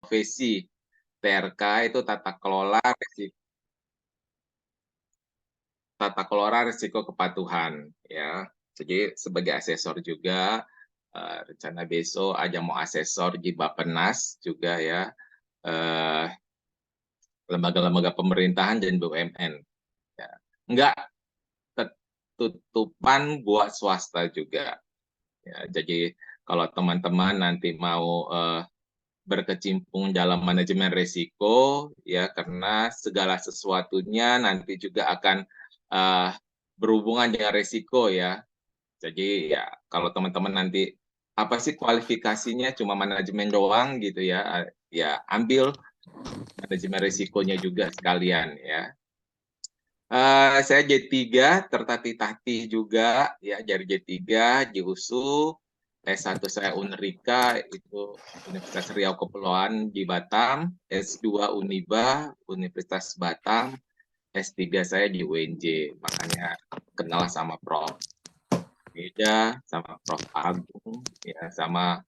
profesi. TRK itu tata kelola risiko kepatuhan, ya. Jadi sebagai asesor juga, rencana besok ada mau asesor di Bappenas juga ya, lembaga-lembaga pemerintahan dan BUMN. Ya. Enggak ketutupan buat swasta juga. Ya, jadi kalau teman-teman nanti mau berkecimpung dalam manajemen risiko, ya karena segala sesuatunya nanti juga akan berhubungan dengan risiko ya. Jadi ya kalau teman-teman nanti apa sih kualifikasinya cuma manajemen doang gitu ya, ya ambil manajemen risikonya juga sekalian ya. Saya J3 tertatih-tatih juga ya dari J3 di USU, S1 saya Unrika itu Universitas Riau Kepulauan di Batam, S2 Uniba Universitas Batam, S3 saya di UNJ, makanya kenal sama Prof. Beda sama Prof Agung ya sama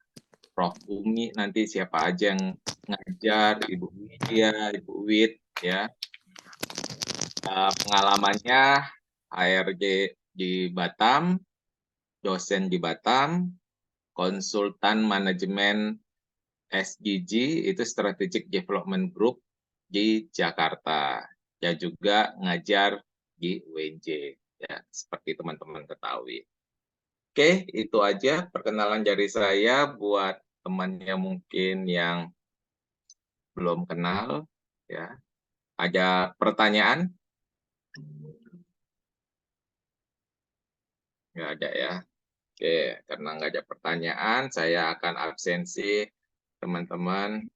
Prof Umi, nanti siapa aja yang ngajar, Ibu Widya, Ibu Wid ya. Pengalamannya HRD di Batam, dosen di Batam, konsultan manajemen SDG itu Strategic Development Group di Jakarta. Dan juga ngajar di UNJ ya, seperti teman-teman ketahui. Oke, itu aja perkenalan dari saya buat temannya mungkin yang belum kenal ya. Ada pertanyaan? Nggak ada ya. Oke, karena nggak ada pertanyaan, saya akan absensi teman-teman.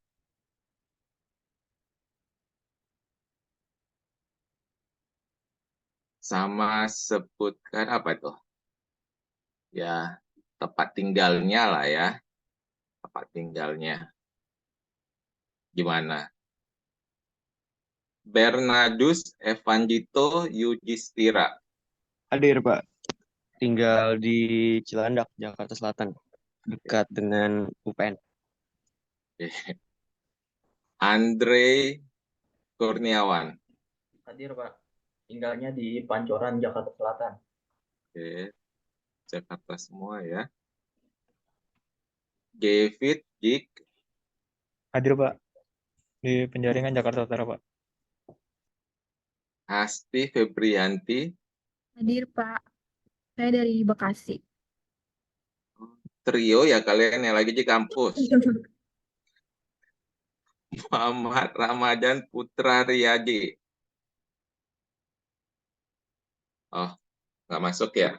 Sama sebutkan apa tuh? Ya, tempat tinggalnya lah ya. Tempat tinggalnya. Gimana? Bernardus Evandito Yudhistira. Hadir, Pak. Tinggal di Cilandak, Jakarta Selatan. Dekat dengan UPN. Andre Kurniawan. Hadir, Pak. Tinggalnya di Pancoran, Jakarta Selatan. Oke, Jakarta semua ya. David Dick. Hadir, Pak. Di Penjaringan, Jakarta Utara, Pak. Asti Febrianti. Hadir, Pak. Saya dari Bekasi. Trio ya kalian yang lagi di kampus. Muhammad Ramadan Putra Riyadi. Oh, nggak masuk ya?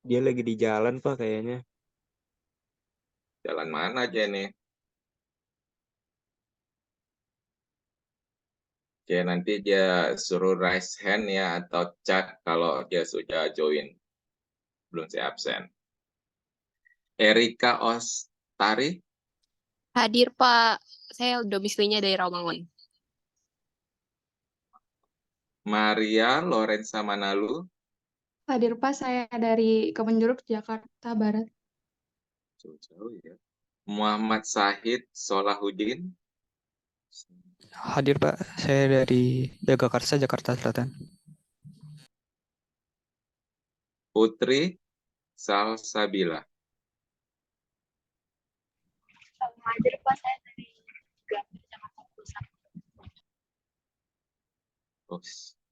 Dia lagi di jalan, Pak, kayaknya. Jalan mana aja nih? Oke, nanti dia suruh raise hand ya atau chat kalau dia sudah join. Belum saya absen. Erika Ostari. Hadir, Pak. Saya domisilinya dari Rawamangun. Maria Lorenza Manalu. Hadir, Pak. Saya dari Kebonjeruk, Jakarta Barat. Jauh-jauh ya. Muhammad Sahid Solahuddin. Hadir, Pak. Saya dari Jagakarsa, Jakarta Selatan. Putri Salsabila. Hadir, Pak. Saya dari Gambir, Jakarta Pusat. Oh,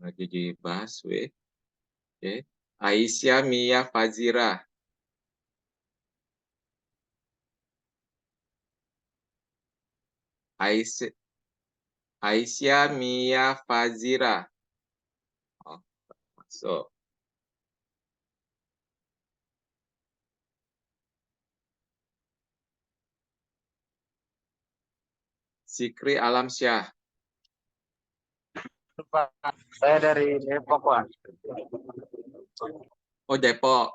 lagi dibahas, weh. Oke. Aisyah Mia Fazira. Aisyah Mia Fazira. Oh, masuk. Sikri Alamsyah. Pak, saya dari Depok, Pak. Oh, Depok.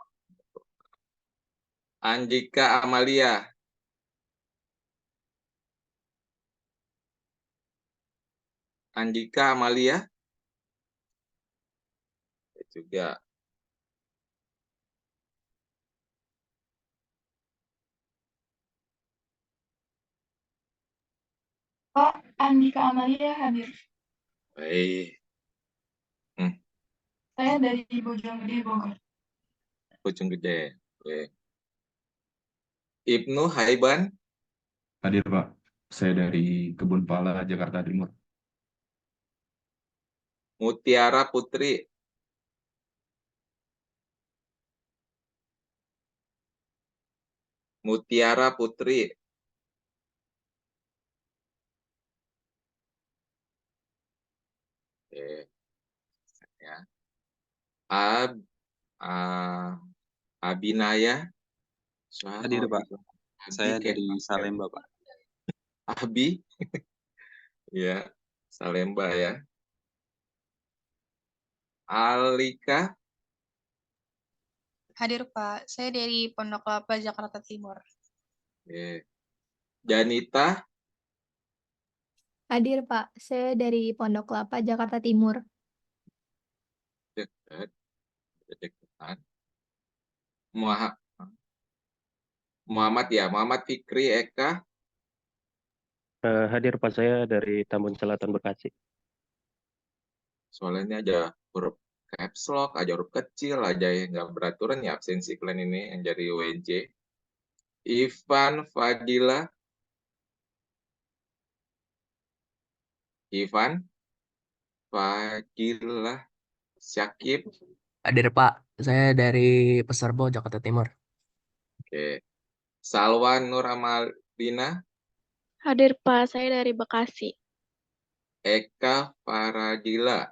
Andika Amalia. Andika Amalia. Juga. Pak, Andika Amalia hadir. Baik. Saya dari Bojonggede, Bogor. Bojonggede. Baik. Ibnu Haiban. Hadir Pak, saya dari Kebun Pala, Jakarta Timur. Mutiara Putri. Mutiara Putri. Oke. Ya. Ab, Abinaya. Hadir Pak, saya Abi, dari Salemba Pak. Abi. Ya, Salemba ya. Alika. Hadir Pak, saya dari Pondok Kelapa, Jakarta Timur. Oke. Janita. Hadir Pak, saya dari Pondok Kelapa, Jakarta Timur. Dekat. Dekat. Muhammad ya, Muhammad Fikri Eka. Hadir Pak, saya dari Tambun Selatan, Bekasi. Soalnya ini aja huruf caps lock, aja huruf kecil, aja yang nggak beraturan ya absensi kalian ini yang dari UNJ. Ivan Fadila. Ivan Fadila Syakib. Hadir Pak, saya dari Peserbo, Jakarta Timur. Oke. Salwa Nur Amalina. Hadir Pak, saya dari Bekasi. Eka Faradila.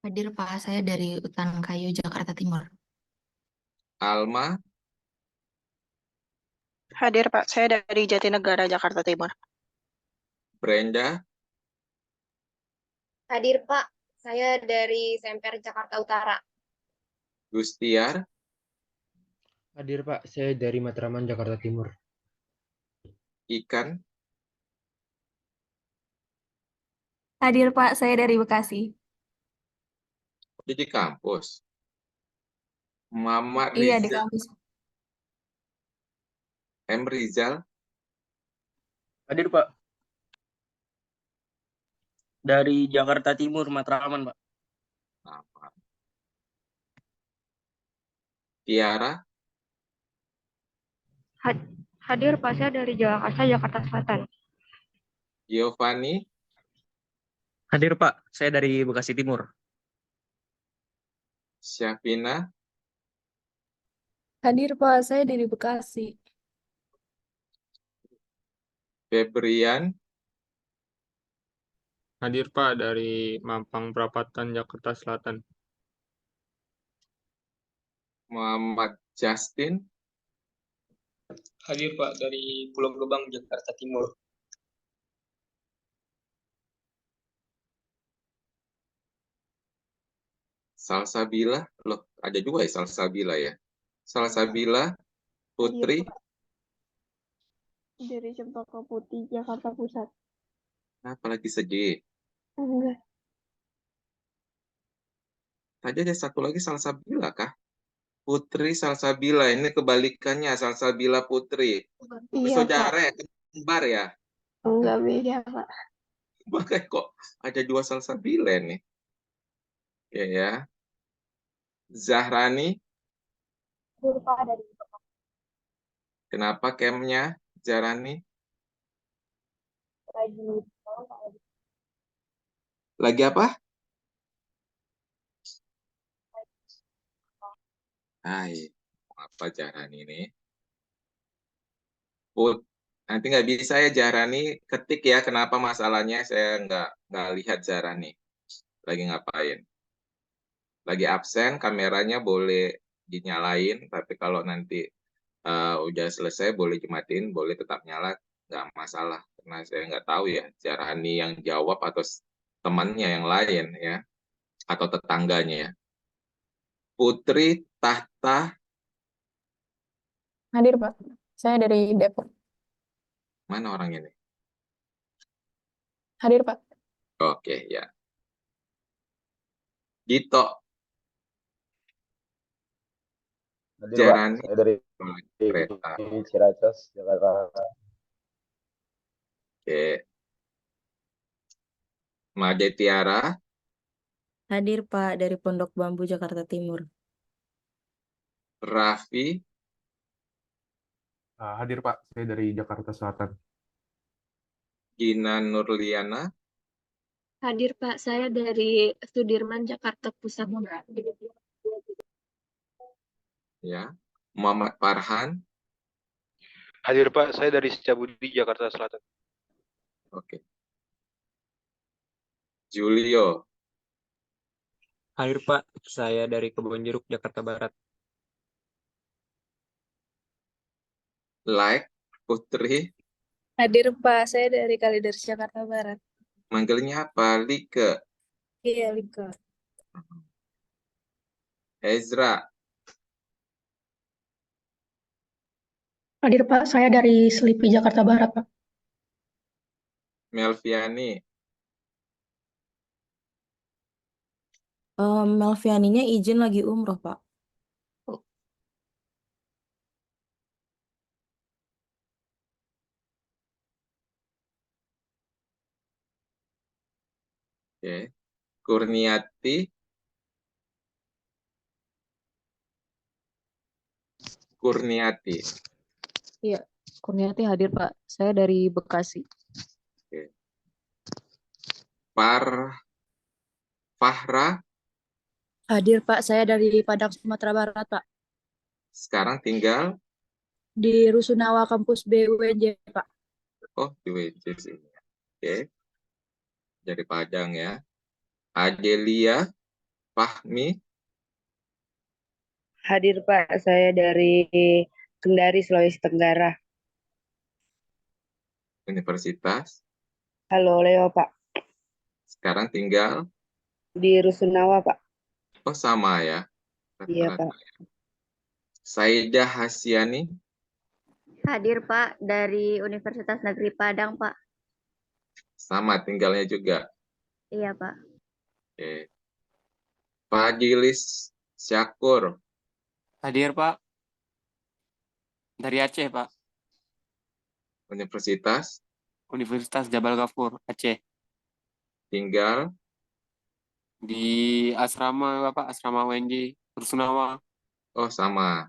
Hadir Pak, saya dari Utan Kayu, Jakarta Timur. Alma. Hadir Pak, saya dari Jatinegara, Jakarta Timur. Brenda. Hadir Pak, saya dari Semper, Jakarta Utara. Gustiar. Hadir Pak, saya dari Matraman, Jakarta Timur. Ikan. Hadir Pak, saya dari Bekasi. Di kampus. Muhammad Iya, di Rizal. kampus. M. Rizal. Hadir Pak. Dari Jakarta Timur, Matraman Pak. Tiara. Hadir Pak, saya dari Jakarta, Jakarta Selatan. Giovanni. Hadir Pak, saya dari Bekasi Timur. Syafina. Hadir Pak, saya dari Bekasi. Febrian. Hadir Pak dari Mampang Perapatan, Jakarta Selatan. Muhammad Justin. Hadir Pak dari Pulau Gebang, Jakarta Timur. Salsabila. Loh, ada juga ya Salsabila ya. Salsabila Putri. Dari Cempaka Putih, Jakarta Pusat. Apalagi sedih. Enggak. Tadi ada satu lagi Salsabila kah? Putri Salsabila. Ini kebalikannya Salsabila Putri. Iya, Bersaudara ya, kembar ya. Enggak beda Pak. Makanya kok ada dua Salsabila nih. Ya. Zahrani. Pak dari Kenapa campnya Zahrani? Lagi apa? Hai, apa Zahrani ini? Nanti nggak bisa ya Zahrani, ketik ya kenapa masalahnya, saya nggak lihat Zahrani. Lagi ngapain? Lagi absen, kameranya boleh dinyalain, tapi kalau nanti udah selesai boleh dimatiin, boleh tetap nyala, nggak masalah. Karena saya nggak tahu ya, Zahrani yang jawab atau temannya yang lain ya, atau tetangganya. Putri Tahta. Hadir Pak, saya dari Depok. Mana orang ini? Hadir Pak. Oke, ya. Dito. Jalan. Saya dari kereta. Ciracas, Jakarta. Oke. Made Tiara. Hadir Pak dari Pondok Bambu Jakarta Timur. Raffi. Hadir Pak, saya dari Jakarta Selatan. Gina Nurliana. Hadir Pak, saya dari Sudirman, Jakarta Pusat. Ya. Muhammad Farhan. Hadir Pak, saya dari Setiabudi, Jakarta Selatan. Oke. Julio. Hadir Pak, saya dari Kebonjeruk, Jakarta Barat. Like Putri. Hadir Pak, saya dari Kalideres, Jakarta Barat. Manggilnya apa? Like. Iya, Lika. Ezra. Hadir Pak, saya dari Selipi, Jakarta Barat Pak. Melviani. Melvianinya izin lagi umroh Pak. Oke. Kurniati. Kurniati. Iya, Kurniati hadir Pak. Saya dari Bekasi. Oke. Fahra. Hadir Pak, saya dari Padang, Sumatera Barat Pak. Sekarang tinggal Di Rusunawa Kampus BUNJ Pak. oh di WC sini. Oke. Dari Padang ya. Adelia Fahmi. Hadir Pak, saya dari Kendari, Sulawesi Tenggara. Universitas. Halo Leo Pak, Sekarang tinggal di Rusunawa Pak. oh sama ya. Iya Pak. Saidah Hasyani. Hadir Pak dari Universitas Negeri Padang Pak. Sama tinggalnya juga. Iya Pak. Oke. Fadilis Syakur. Hadir Pak. Dari Aceh Pak. Universitas. Universitas Jabal Ghafur, Aceh. Tinggal Di asrama Bapak, asrama UNJ, Rusunawa. oh sama.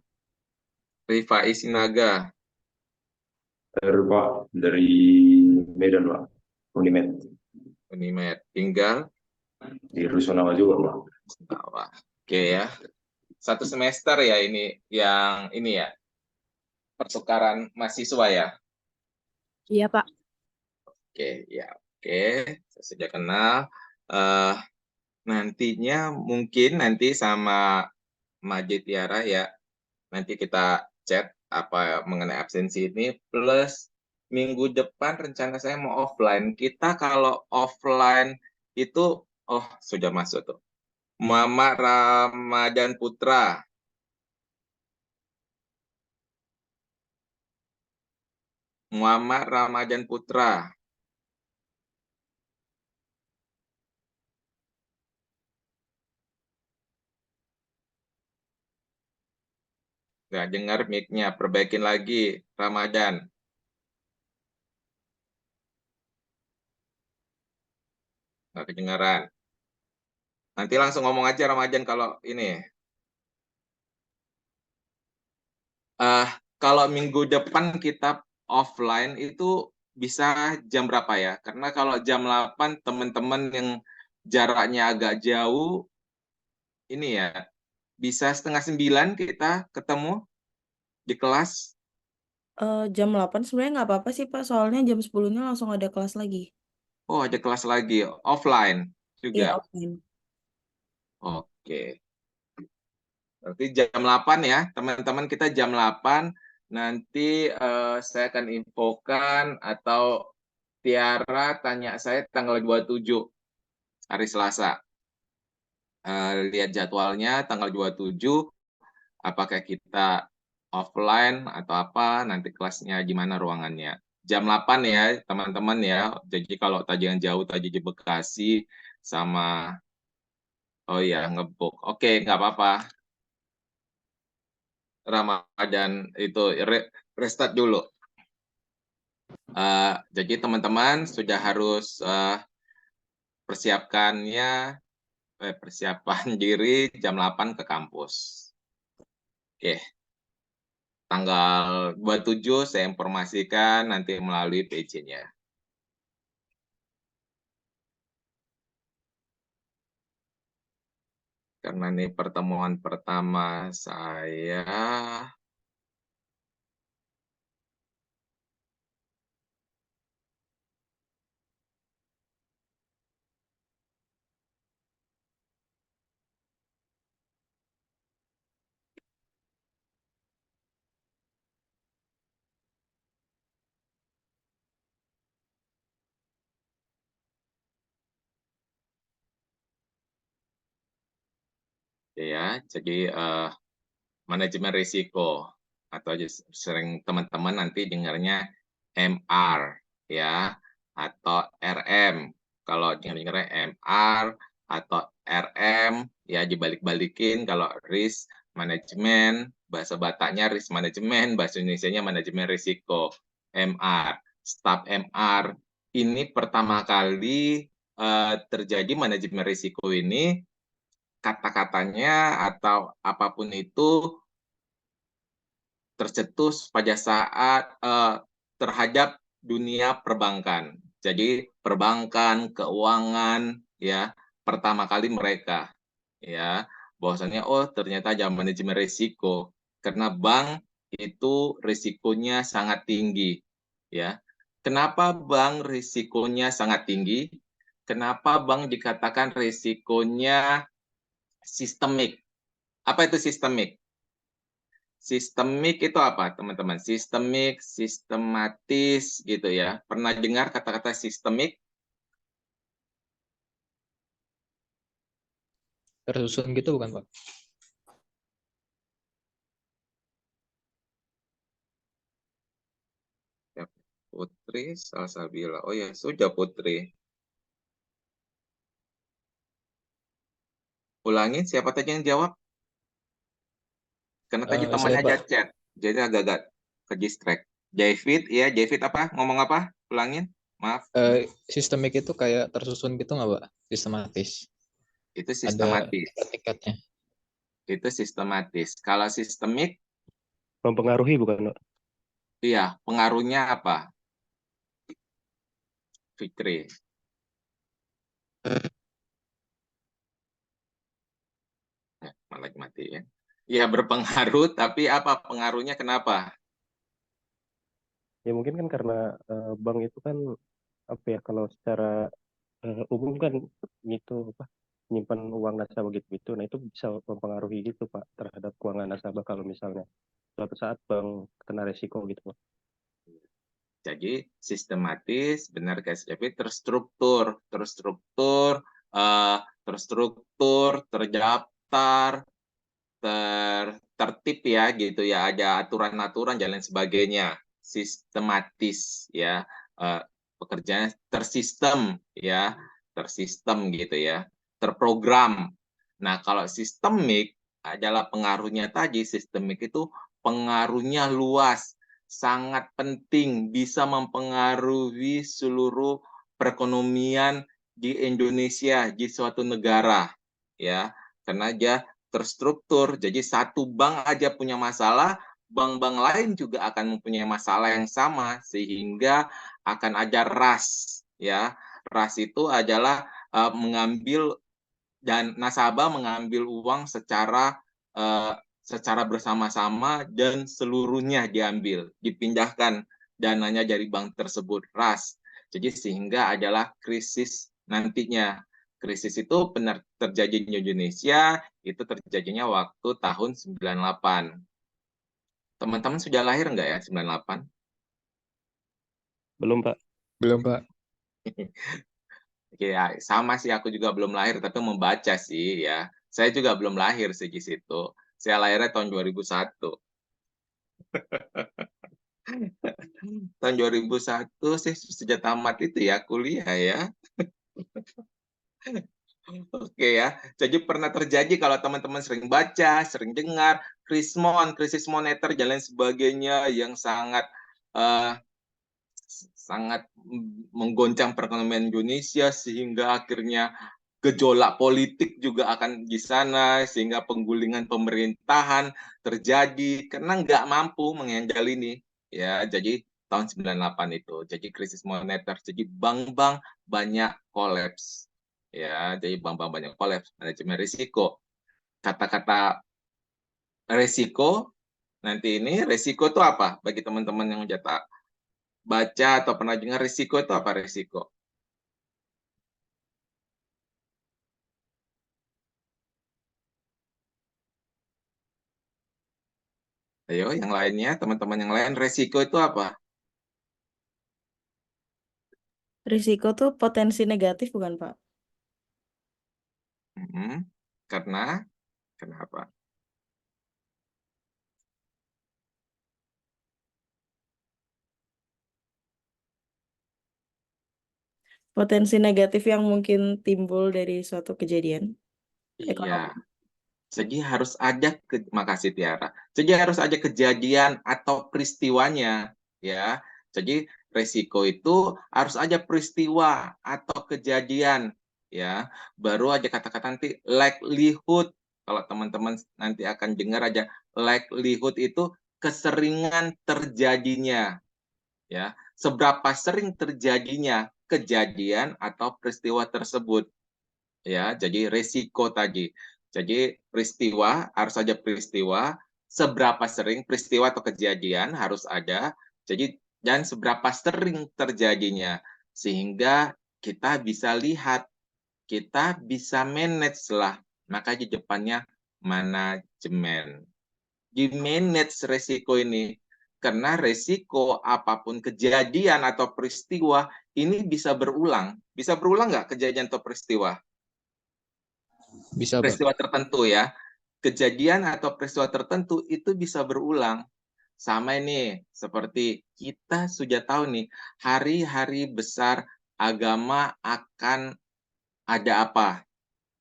Rifai Sinaga. Hadir Pak, dari Medan Pak, Unimed. Unimed. Tinggal Di Rusunawa juga Pak. bawah. Oke ya. Satu semester ya ini yang ini ya. Pertukaran mahasiswa ya. Iya Pak. Oke, ya. Oke, saya sudah kenal. Nantinya mungkin nanti sama Majid Tiara ya. Nanti kita chat apa mengenai absensi ini. Plus minggu depan rencana saya mau offline. Kita kalau offline itu, oh sudah masuk tuh. Muhammad Ramadan Putra. Muhammad Ramadan Putra. Nggak dengar mic-nya, perbaikin lagi, Ramadan. Nggak kedengaran. Nanti langsung ngomong aja Ramadan kalau ini. Kalau minggu depan kita offline itu bisa jam berapa ya? Karena kalau jam 8 teman-teman yang jaraknya agak jauh, ini ya, bisa 8:30 kita ketemu di kelas. Jam 8 sebenarnya nggak apa-apa sih Pak, soalnya jam 10-nya langsung ada kelas lagi. Oh, ada kelas lagi, offline Iya, juga. offline. Oke. Berarti jam 8 ya, teman-teman kita jam 8. Nanti saya akan infokan atau Tiara tanya saya tanggal 27, hari Selasa. Lihat jadwalnya tanggal 27, apakah kita offline atau apa, nanti kelasnya gimana ruangannya. Jam 8 ya, teman-teman ya. Jadi kalau tadi yang jauh, tadi di Bekasi, sama, oh ya, ngebuk. Oke, nggak apa-apa. Ramadan itu restart dulu. Jadi teman-teman sudah harus persiapan diri jam 8 ke kampus. Oke. Tanggal 27 saya informasikan nanti melalui PJ-nya. Karena ini pertemuan pertama saya. Ya, jadi manajemen risiko atau sering teman-teman nanti dengarnya MR ya atau RM. Kalau dengar MR atau RM ya dibalik-balikin kalau risk management, bahasa Bataknya risk management, bahasa Indonesianya manajemen risiko. MR, staf MR ini pertama kali terjadi manajemen risiko ini kata-katanya atau apapun itu tercetus pada saat terhadap dunia perbankan. Jadi perbankan, keuangan, ya pertama kali mereka, ya bahwasannya ternyata ada manajemen risiko karena bank itu risikonya sangat tinggi, ya. Kenapa bank risikonya sangat tinggi? Kenapa bank dikatakan risikonya sistemik? Apa itu sistemik? Sistemik itu apa, teman-teman? Sistemik, sistematis, gitu ya. Pernah dengar kata-kata sistemik? Tersusun gitu bukan, Pak? Ya, Putri Salsabila. Oh ya, sudah Putri. Ulangin, siapa tadi yang jawab? Karena tadi temannya aja chat, jadi agak-agak ke distract. David, ya David apa? Ngomong apa? Ulangin, maaf. Sistemik itu kayak tersusun gitu nggak, Pak? Sistematis. Itu sistematis. Ada tingkatnya. Itu sistematis. Kalau sistemik? Mempengaruhi bukan, Pak? Iya, pengaruhnya apa? Fikri. Malah mati ya. Ya berpengaruh, tapi apa pengaruhnya kenapa? Ya mungkin kan karena bank itu kan apa ya, kalau secara umum kan gitu apa, menyimpan uang nasabah gitu. Nah itu bisa mempengaruhi gitu Pak terhadap keuangan nasabah kalau misalnya suatu saat bank kena resiko gitu Pak. Jadi sistematis, benar guys, tapi terstruktur, terdaftar, tertib ya gitu ya, ada aturan-aturan dan lain sebagainya. Sistematis ya, pekerjaannya tersistem ya, tersistem gitu ya, terprogram. Nah, kalau sistemik adalah pengaruhnya tadi, sistemik itu pengaruhnya luas, sangat penting, bisa mempengaruhi seluruh perekonomian di Indonesia, di suatu negara ya, karena dia terstruktur. Jadi satu bank aja punya masalah, bank-bank lain juga akan mempunyai masalah yang sama, sehingga akan ada RAS ya. RAS itu adalah mengambil dan nasabah mengambil uang secara bersama-sama dan seluruhnya diambil, dipindahkan dananya dari bank tersebut, RAS. Jadi sehingga adalah krisis nantinya. Krisis itu benar terjadi di Indonesia, itu terjadinya waktu tahun 98. Teman-teman sudah lahir nggak ya 98? Belum Pak. Belum Pak. Ya, sama sih, aku juga belum lahir, tapi membaca sih ya. Saya juga belum lahir sih di situ. Saya lahirnya tahun 2001. Tahun 2001 sih sudah tamat itu ya, kuliah ya. Oke ya, jadi pernah terjadi kalau teman-teman sering baca, sering dengar, krisis moneter dan lain sebagainya yang sangat sangat menggoncang perekonomian Indonesia sehingga akhirnya gejolak politik juga akan di sana sehingga penggulingan pemerintahan terjadi karena nggak mampu menghandle ini ya. Jadi tahun 98 itu jadi krisis moneter, jadi bank-bank banyak kolaps ya, jadi bank-bank banyak kolaps, manajemen risiko. Kata-kata risiko nanti ini, risiko itu apa bagi teman-teman yang udah baca atau pernah dengar risiko itu apa risiko? Ayo, yang lainnya, teman-teman yang lain, risiko itu apa? Risiko tuh potensi negatif bukan, Pak? Karena, kenapa? Potensi negatif yang mungkin timbul dari suatu kejadian ekonomi. Iya. Jadi harus ada, makasih Tiara. Jadi harus ada kejadian atau peristiwanya, ya. Jadi resiko itu harus ada peristiwa atau kejadian, ya. Baru aja kata-kata nanti likelihood. Kalau teman-teman nanti akan dengar aja likelihood itu keseringan terjadinya, ya. Seberapa sering terjadinya kejadian atau peristiwa tersebut, ya. Jadi resiko tadi. Jadi peristiwa, harus ada peristiwa, seberapa sering peristiwa atau kejadian harus ada, jadi dan seberapa sering terjadinya, sehingga kita bisa lihat, kita bisa manage lah, maka di depannya manajemen. Di manage resiko ini, karena resiko apapun kejadian atau peristiwa, ini bisa berulang. Bisa berulang nggak kejadian atau peristiwa? Bisa, Pak. Peristiwa tertentu ya, kejadian atau peristiwa tertentu itu bisa berulang. Sama ini, seperti kita sudah tahu nih, hari-hari besar agama akan ada apa?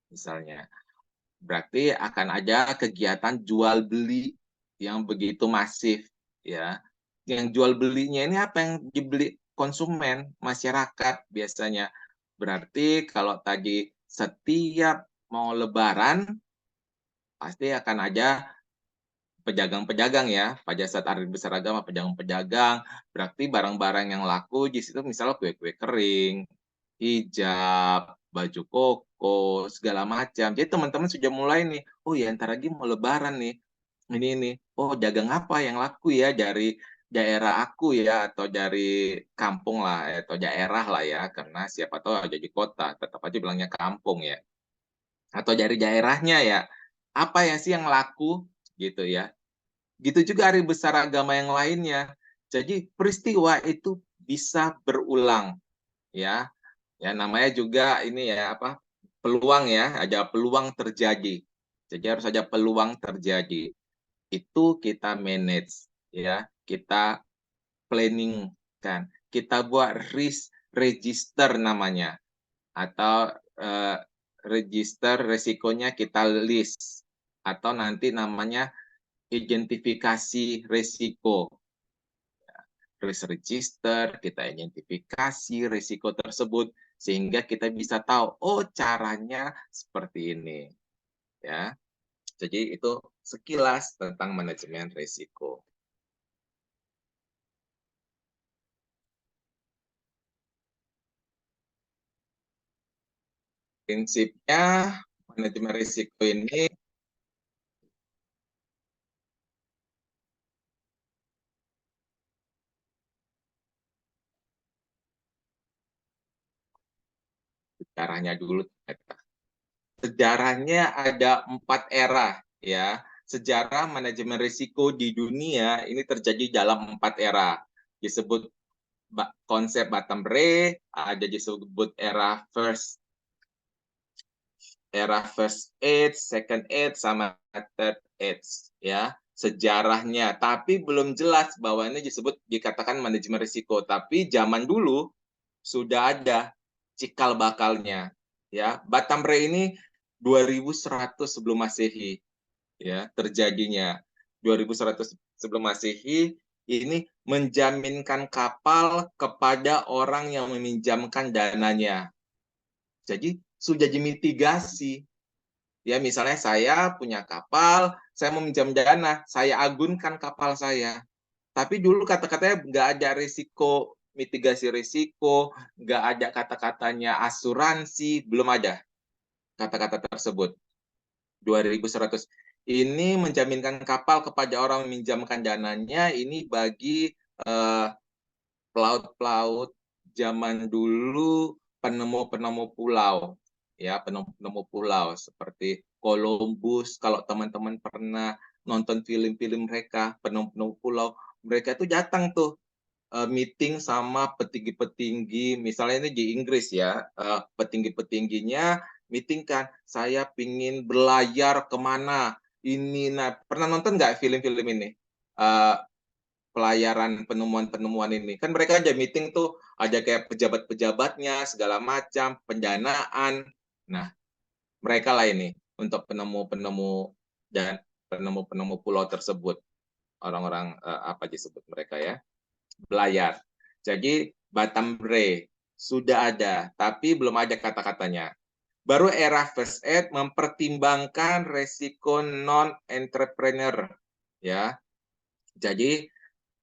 Misalnya, berarti akan ada kegiatan jual beli yang begitu masif, ya. Yang jual belinya ini apa yang dibeli konsumen, masyarakat biasanya. Berarti kalau tadi setiap mau lebaran, pasti akan ada pedagang-pedagang ya, pada saat hari besar agama, pedagang-pedagang, berarti barang-barang yang laku di situ misalnya kue-kue kering, hijab, baju koko, segala macam. Jadi teman-teman sudah mulai nih, oh ya ntar lagi mau lebaran nih, ini, oh dagang apa yang laku ya dari daerah aku ya, atau dari kampung lah, atau daerah lah ya, karena siapa tahu ada di kota, tetap aja bilangnya kampung ya. Atau dari daerahnya ya, apa ya sih yang laku gitu ya. Gitu juga hari besar agama yang lainnya. Jadi peristiwa itu bisa berulang ya. Ya namanya juga ini ya apa? Peluang ya, ada peluang terjadi. Jadi harus ada peluang terjadi. Itu kita manage ya, kita planning kan. Kita buat risk register namanya, atau register resikonya kita list, atau nanti namanya identifikasi resiko. Risk register, kita identifikasi resiko tersebut sehingga kita bisa tahu, oh caranya seperti ini. Ya. Jadi itu sekilas tentang manajemen risiko. Prinsipnya manajemen risiko ini sejarahnya dulu. Sejarahnya ada 4 era ya. Sejarah manajemen risiko di dunia ini terjadi dalam 4 era. Disebut konsep bottom ray, ada disebut era first age, second age, sama third age ya. Sejarahnya, tapi belum jelas bahwa ini dikatakan manajemen risiko. Tapi zaman dulu sudah ada cikal bakalnya ya. Bottom ray ini 2100 sebelum Masehi ya terjadinya. 2100 sebelum Masehi Ini menjaminkan kapal kepada orang yang meminjamkan dananya. Jadi sudah dimitigasi. Ya, misalnya saya punya kapal, saya mau minjam dana, saya agunkan kapal saya. Tapi dulu kata-katanya nggak ada risiko, mitigasi risiko, nggak ada kata-katanya asuransi, belum ada kata-kata tersebut. 2100. Ini menjaminkan kapal kepada orang meminjamkan dananya, ini bagi pelaut-pelaut zaman dulu, penemu-penemu pulau. Ya, penemu pulau seperti Columbus. Kalau teman-teman pernah nonton film-film mereka, penemu-penemu pulau, mereka tuh datang tuh meeting sama petinggi-petinggi, misalnya ini di Inggris ya, petinggi-petingginya meeting kan, saya pingin berlayar kemana, ini, nah, pernah nonton nggak film-film ini? Pelayaran penemuan-penemuan ini. Kan mereka aja meeting tuh, ada kayak pejabat-pejabatnya, segala macam, pendanaan. Nah, mereka lah ini untuk penemu-penemu dan penemu-penemu pulau tersebut. Orang-orang apa disebut mereka ya? Belayar. Jadi Batam Bre sudah ada, tapi belum ada kata-katanya. Baru era First Aid mempertimbangkan resiko non-entrepreneur. Ya, jadi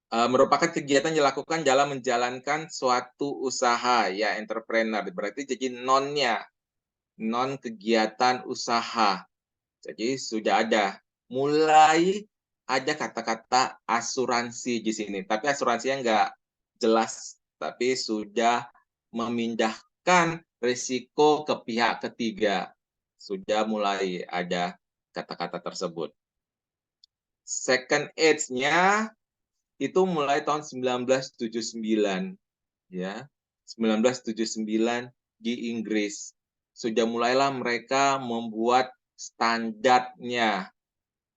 merupakan kegiatan yang dilakukan dalam menjalankan suatu usaha, ya entrepreneur. Berarti jadi non-nya, non kegiatan usaha. Jadi sudah ada, mulai ada kata-kata asuransi di sini, tapi asuransinya nggak jelas, tapi sudah memindahkan risiko ke pihak ketiga. Sudah mulai ada kata-kata tersebut. Second Age-nya itu mulai tahun 1979. Ya, 1979 di Inggris. Sudah mulailah mereka membuat standarnya.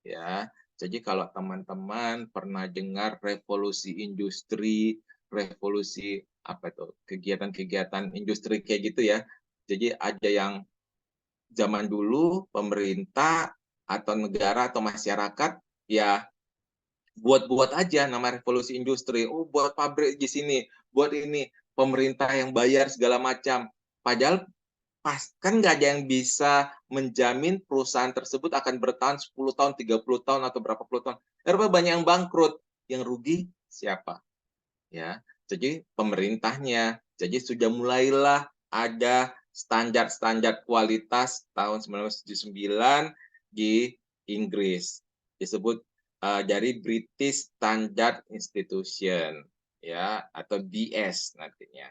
Ya, jadi kalau teman-teman pernah dengar revolusi industri, revolusi apa itu, kegiatan-kegiatan industri kayak gitu ya. Jadi ada yang zaman dulu pemerintah atau negara atau masyarakat ya buat-buat aja nama revolusi industri. Oh, buat pabrik di sini, buat ini, pemerintah yang bayar segala macam. Padahal kan nggak ada yang bisa menjamin perusahaan tersebut akan bertahan 10 tahun, 30 tahun, atau berapa puluh tahun. Eropa banyak yang bangkrut. Yang rugi siapa? Ya, jadi pemerintahnya. Jadi sudah mulailah ada standar-standar kualitas tahun 1979 di Inggris. Disebut dari British Standard Institution, ya, atau BS nantinya.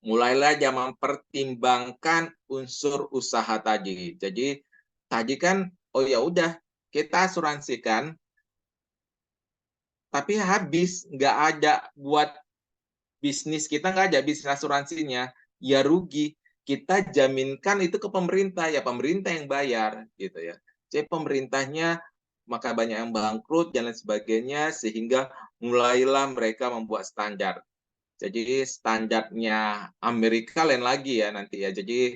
Mulailah dia mempertimbangkan unsur usaha tadi. Jadi tadi kan, oh ya udah kita asuransikan, tapi habis nggak ada buat bisnis kita, nggak ada bisnis asuransinya, ya rugi. Kita jaminkan itu ke pemerintah, ya pemerintah yang bayar gitu ya. Jadi pemerintahnya maka banyak yang bangkrut dan lain sebagainya, sehingga mulailah mereka membuat standar. Jadi standarnya Amerika lain lagi ya nanti ya. Jadi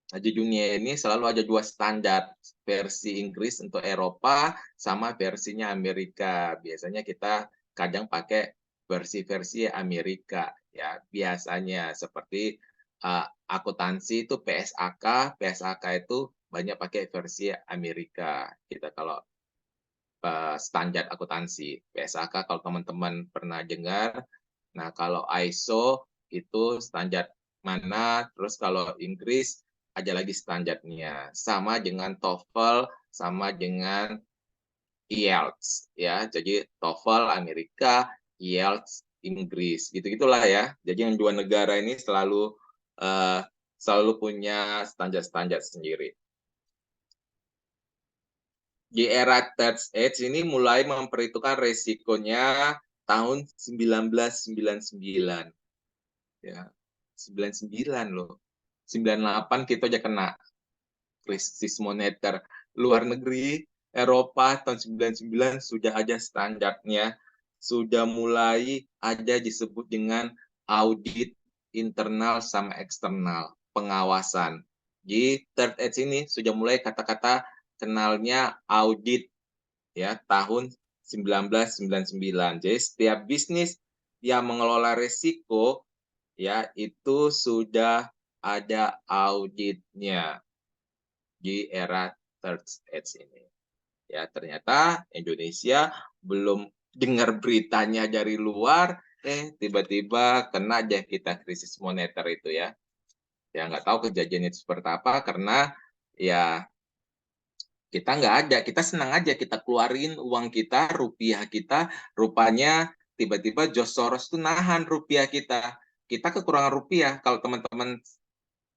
di dunia ini selalu ada dua standar, versi Inggris untuk Eropa sama versinya Amerika. Biasanya kita kadang pakai versi Amerika ya, biasanya seperti akuntansi itu PSAK itu banyak pakai versi Amerika. Kita kalau standar akuntansi PSAK kalau teman-teman pernah dengar. Nah, kalau ISO itu standar mana, terus kalau Inggris ada lagi standarnya, sama dengan TOEFL, sama dengan IELTS ya. Jadi TOEFL Amerika, IELTS Inggris, gitu-gitulah ya. Jadi yang dua negara ini selalu punya standar-standar sendiri. Di era Third Age ini mulai memperhitungkan resikonya tahun 1999. Ya, 99 loh. 98 kita aja kena krisis moneter. Luar negeri, Eropa tahun 99 sudah ada standarnya, sudah mulai ada disebut dengan audit internal sama eksternal, pengawasan. Di Third Age ini sudah mulai kata-kata kenalnya audit ya, tahun 1999. Jadi setiap bisnis yang mengelola risiko ya itu sudah ada auditnya di era third age ini. Ya, ternyata Indonesia belum dengar beritanya dari luar, tiba-tiba kena aja kita krisis moneter itu ya. Ya nggak tahu kejadiannya seperti apa karena ya kita nggak ada, kita senang aja kita keluarin uang kita, rupiah kita, rupanya tiba-tiba George Soros tuh nahan rupiah kita. Kita kekurangan rupiah. Kalau teman-teman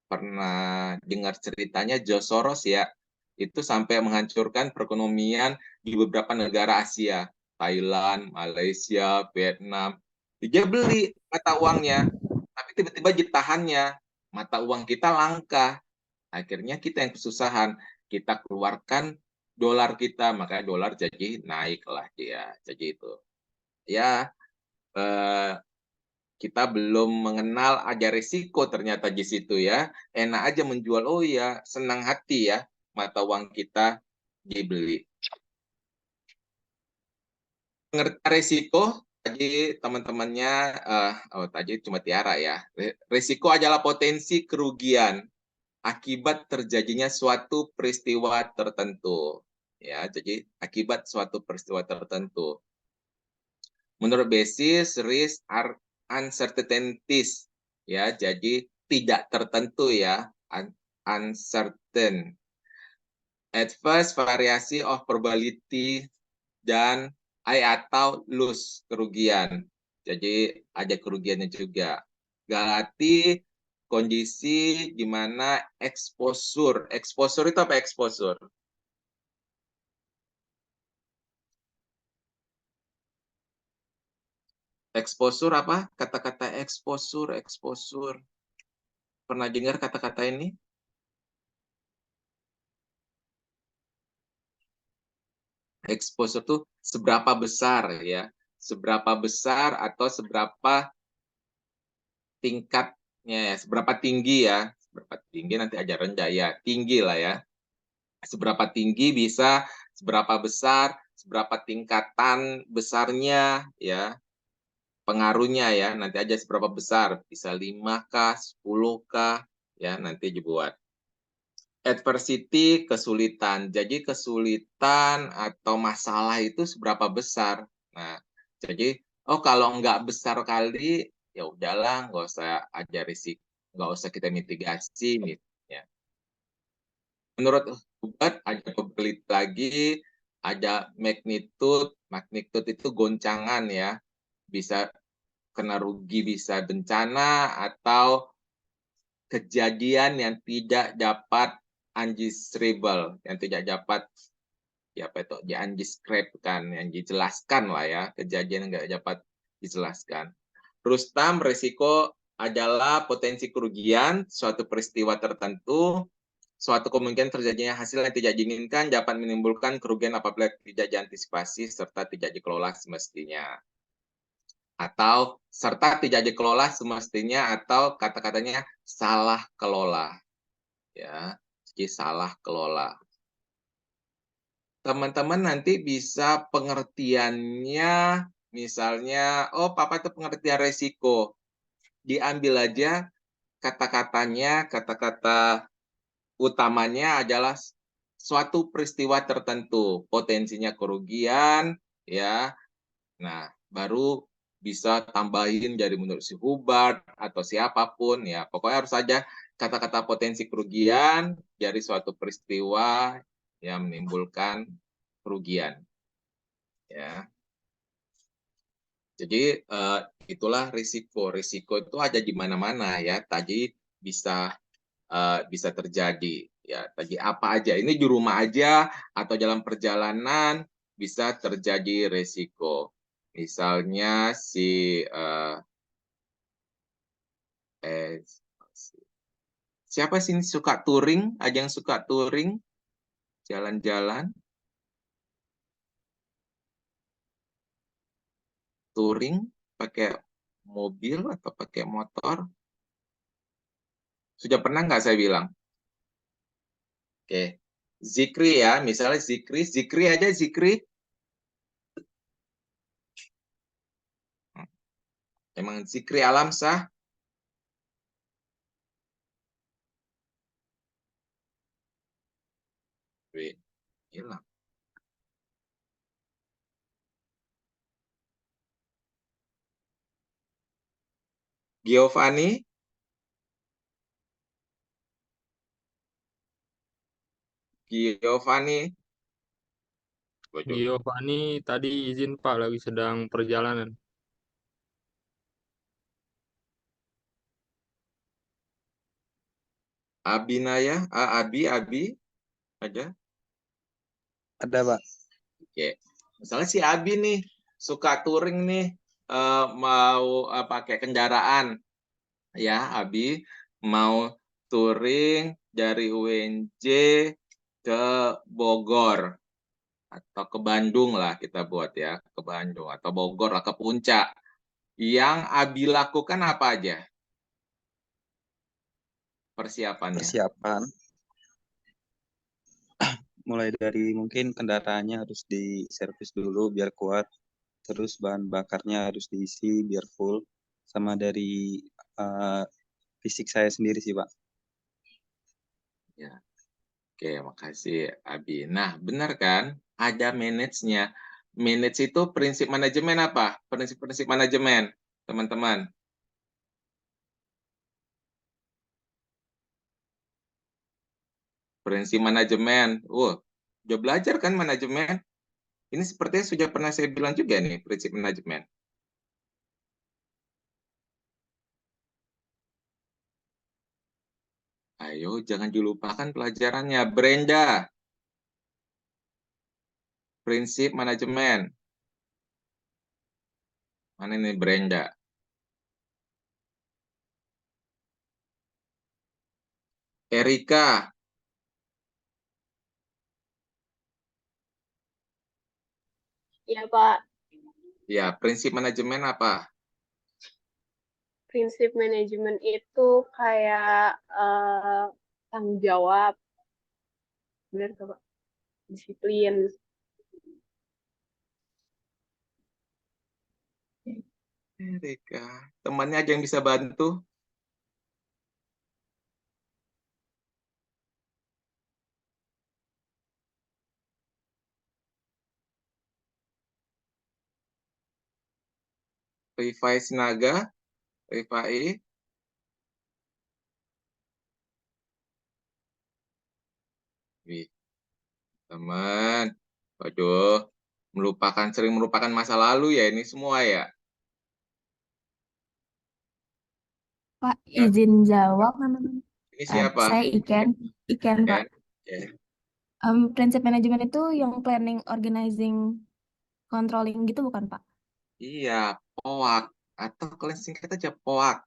pernah dengar ceritanya George Soros ya, itu sampai menghancurkan perekonomian di beberapa negara Asia, Thailand, Malaysia, Vietnam. Dia beli mata uangnya, tapi tiba-tiba ditahannya. Mata uang kita langka. Akhirnya kita yang kesusahan. Kita keluarkan dolar kita, makanya dolar jadi naiklah dia. Jadi itu. Ya, kita belum mengenal ada risiko ternyata di situ ya. Enak aja menjual, oh ya, senang hati ya, mata uang kita dibeli. Pengertian risiko, tadi teman-temannya, tadi cuma Tiara ya. Risiko adalah potensi kerugian akibat terjadinya suatu peristiwa tertentu. Ya, jadi akibat suatu peristiwa tertentu. Menurut basis risk are uncertainties, ya, jadi tidak tertentu ya, uncertain. Adverse variasi of probability dan atau loss, kerugian. Jadi ada kerugiannya juga. Galati kondisi di mana exposure itu apa exposure? Exposure apa? Kata-kata exposure. Pernah dengar kata-kata ini? Exposure itu seberapa besar ya? Seberapa besar atau seberapa tingkatnya ya? Seberapa tinggi ya? Seberapa tinggi nanti aja rendah ya? Tinggi lah ya. Seberapa tinggi bisa, seberapa besar, seberapa tingkatan besarnya ya? Pengaruhnya ya, nanti aja seberapa besar, bisa 5K, 10K, ya nanti dibuat. Adversity, kesulitan. Jadi kesulitan atau masalah itu seberapa besar. Nah, jadi, kalau nggak besar kali, ya udahlah, nggak usah ada risiko, nggak usah kita mitigasi. Ya. Menurut Hubert, ada probability lagi, ada magnitude. Magnitude itu goncangan ya. Bisa kena rugi, bisa bencana atau kejadian yang tidak dapat undescribable, yang tidak dapat undescribable, yang dijelaskan lah ya, kejadian yang nggak dapat dijelaskan. Rustam, risiko adalah potensi kerugian suatu peristiwa tertentu, suatu kemungkinan terjadinya hasil yang tidak diinginkan dapat menimbulkan kerugian apabila tidak diantisipasi serta tidak dikelola semestinya. Atau serta tidak dikelola semestinya atau kata-katanya salah kelola. Ya, jadi salah kelola. Teman-teman nanti bisa pengertiannya misalnya, Papa itu pengertian resiko. Diambil aja kata-katanya, kata-kata utamanya adalah suatu peristiwa tertentu, potensinya kerugian ya. Nah, baru bisa tambahin dari menurut si Hubbard atau siapapun ya. Pokoknya harus saja kata-kata potensi kerugian dari suatu peristiwa yang menimbulkan kerugian. Ya. Jadi itulah risiko. Risiko itu ada di mana-mana ya. Tadi bisa terjadi ya. Tadi apa aja? Ini di rumah aja atau dalam perjalanan bisa terjadi risiko. Misalnya siapa sih ini suka touring? Ada yang suka touring? Jalan-jalan? Touring pakai mobil atau pakai motor? Sudah pernah nggak saya bilang? Oke. Zikri ya, misalnya zikri aja zikri. Emang Zikri Alamsah? Wih, hilang. Giovanni? Giovanni? Giovanni tadi izin Pak, lagi sedang perjalanan. Abinaya? Abi aja. Ada, Pak. Oke. Misalnya si Abi nih suka touring nih, mau pakai kendaraan, ya Abi mau touring dari UNJ ke Bogor atau ke Bandung lah kita buat ya, ke Bandung atau Bogor lah ke Puncak. Yang Abi lakukan apa aja persiapannya? Persiapan. Mulai dari mungkin kendaraannya harus diservis dulu biar kuat. Terus bahan bakarnya harus diisi biar full. Sama dari fisik saya sendiri sih, Pak. Ya. Oke, makasih Abi. Nah, benar kan? Ada manage-nya. Manage itu prinsip manajemen apa? Prinsip-prinsip manajemen, teman-teman. Prinsip manajemen. Udah belajar kan manajemen? Ini sepertinya sudah pernah saya bilang juga nih, prinsip manajemen. Ayo, jangan dilupakan pelajarannya. Brenda. Prinsip manajemen. Mana ini Brenda? Erika. Ya, Pak. Ya, prinsip manajemen apa? Prinsip manajemen itu kayak tanggung jawab. Benar, Pak? Disiplin. Erika. Temannya aja yang bisa bantu. Rifai Sinaga. Rifai. Wih, teman. Waduh, sering melupakan masa lalu ya ini semua ya. Pak, izin jawab teman-teman. Ini siapa? Saya Iken, Pak. Oke. Prinsip manajemen itu yang planning, organizing, controlling gitu bukan, Pak? Iya, POAK. Atau kalian singkat aja POAK.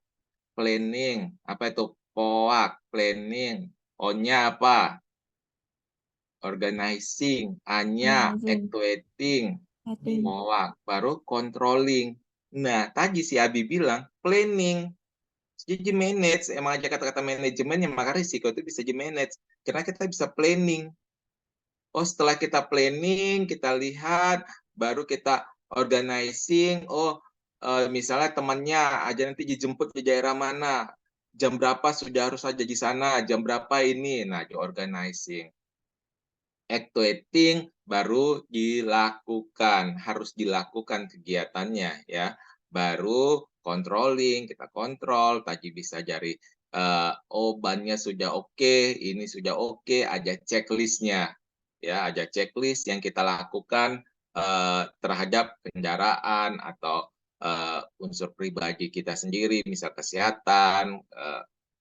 Planning. Apa itu? POAK. Planning. O-nya apa? Organizing. A-nya actuating. POAK. Baru controlling. Nah, tadi si Abi bilang planning. Jadi manage, emang aja kata-kata manajemen yang maka risiko itu bisa di manage. Karena kita bisa planning. Oh, setelah kita planning, kita lihat, baru kita organizing. Oh, misalnya temannya aja nanti dijemput di daerah mana, jam berapa sudah harus aja di sana, jam berapa ini. Nah, di organizing. Actuating baru dilakukan, harus dilakukan kegiatannya ya. Baru controlling, kita kontrol, tadi bisa dari bannya sudah oke, ini sudah oke, ada checklistnya. Ya, ada checklist yang kita lakukan terhadap kendaraan atau unsur pribadi kita sendiri, misal kesehatan,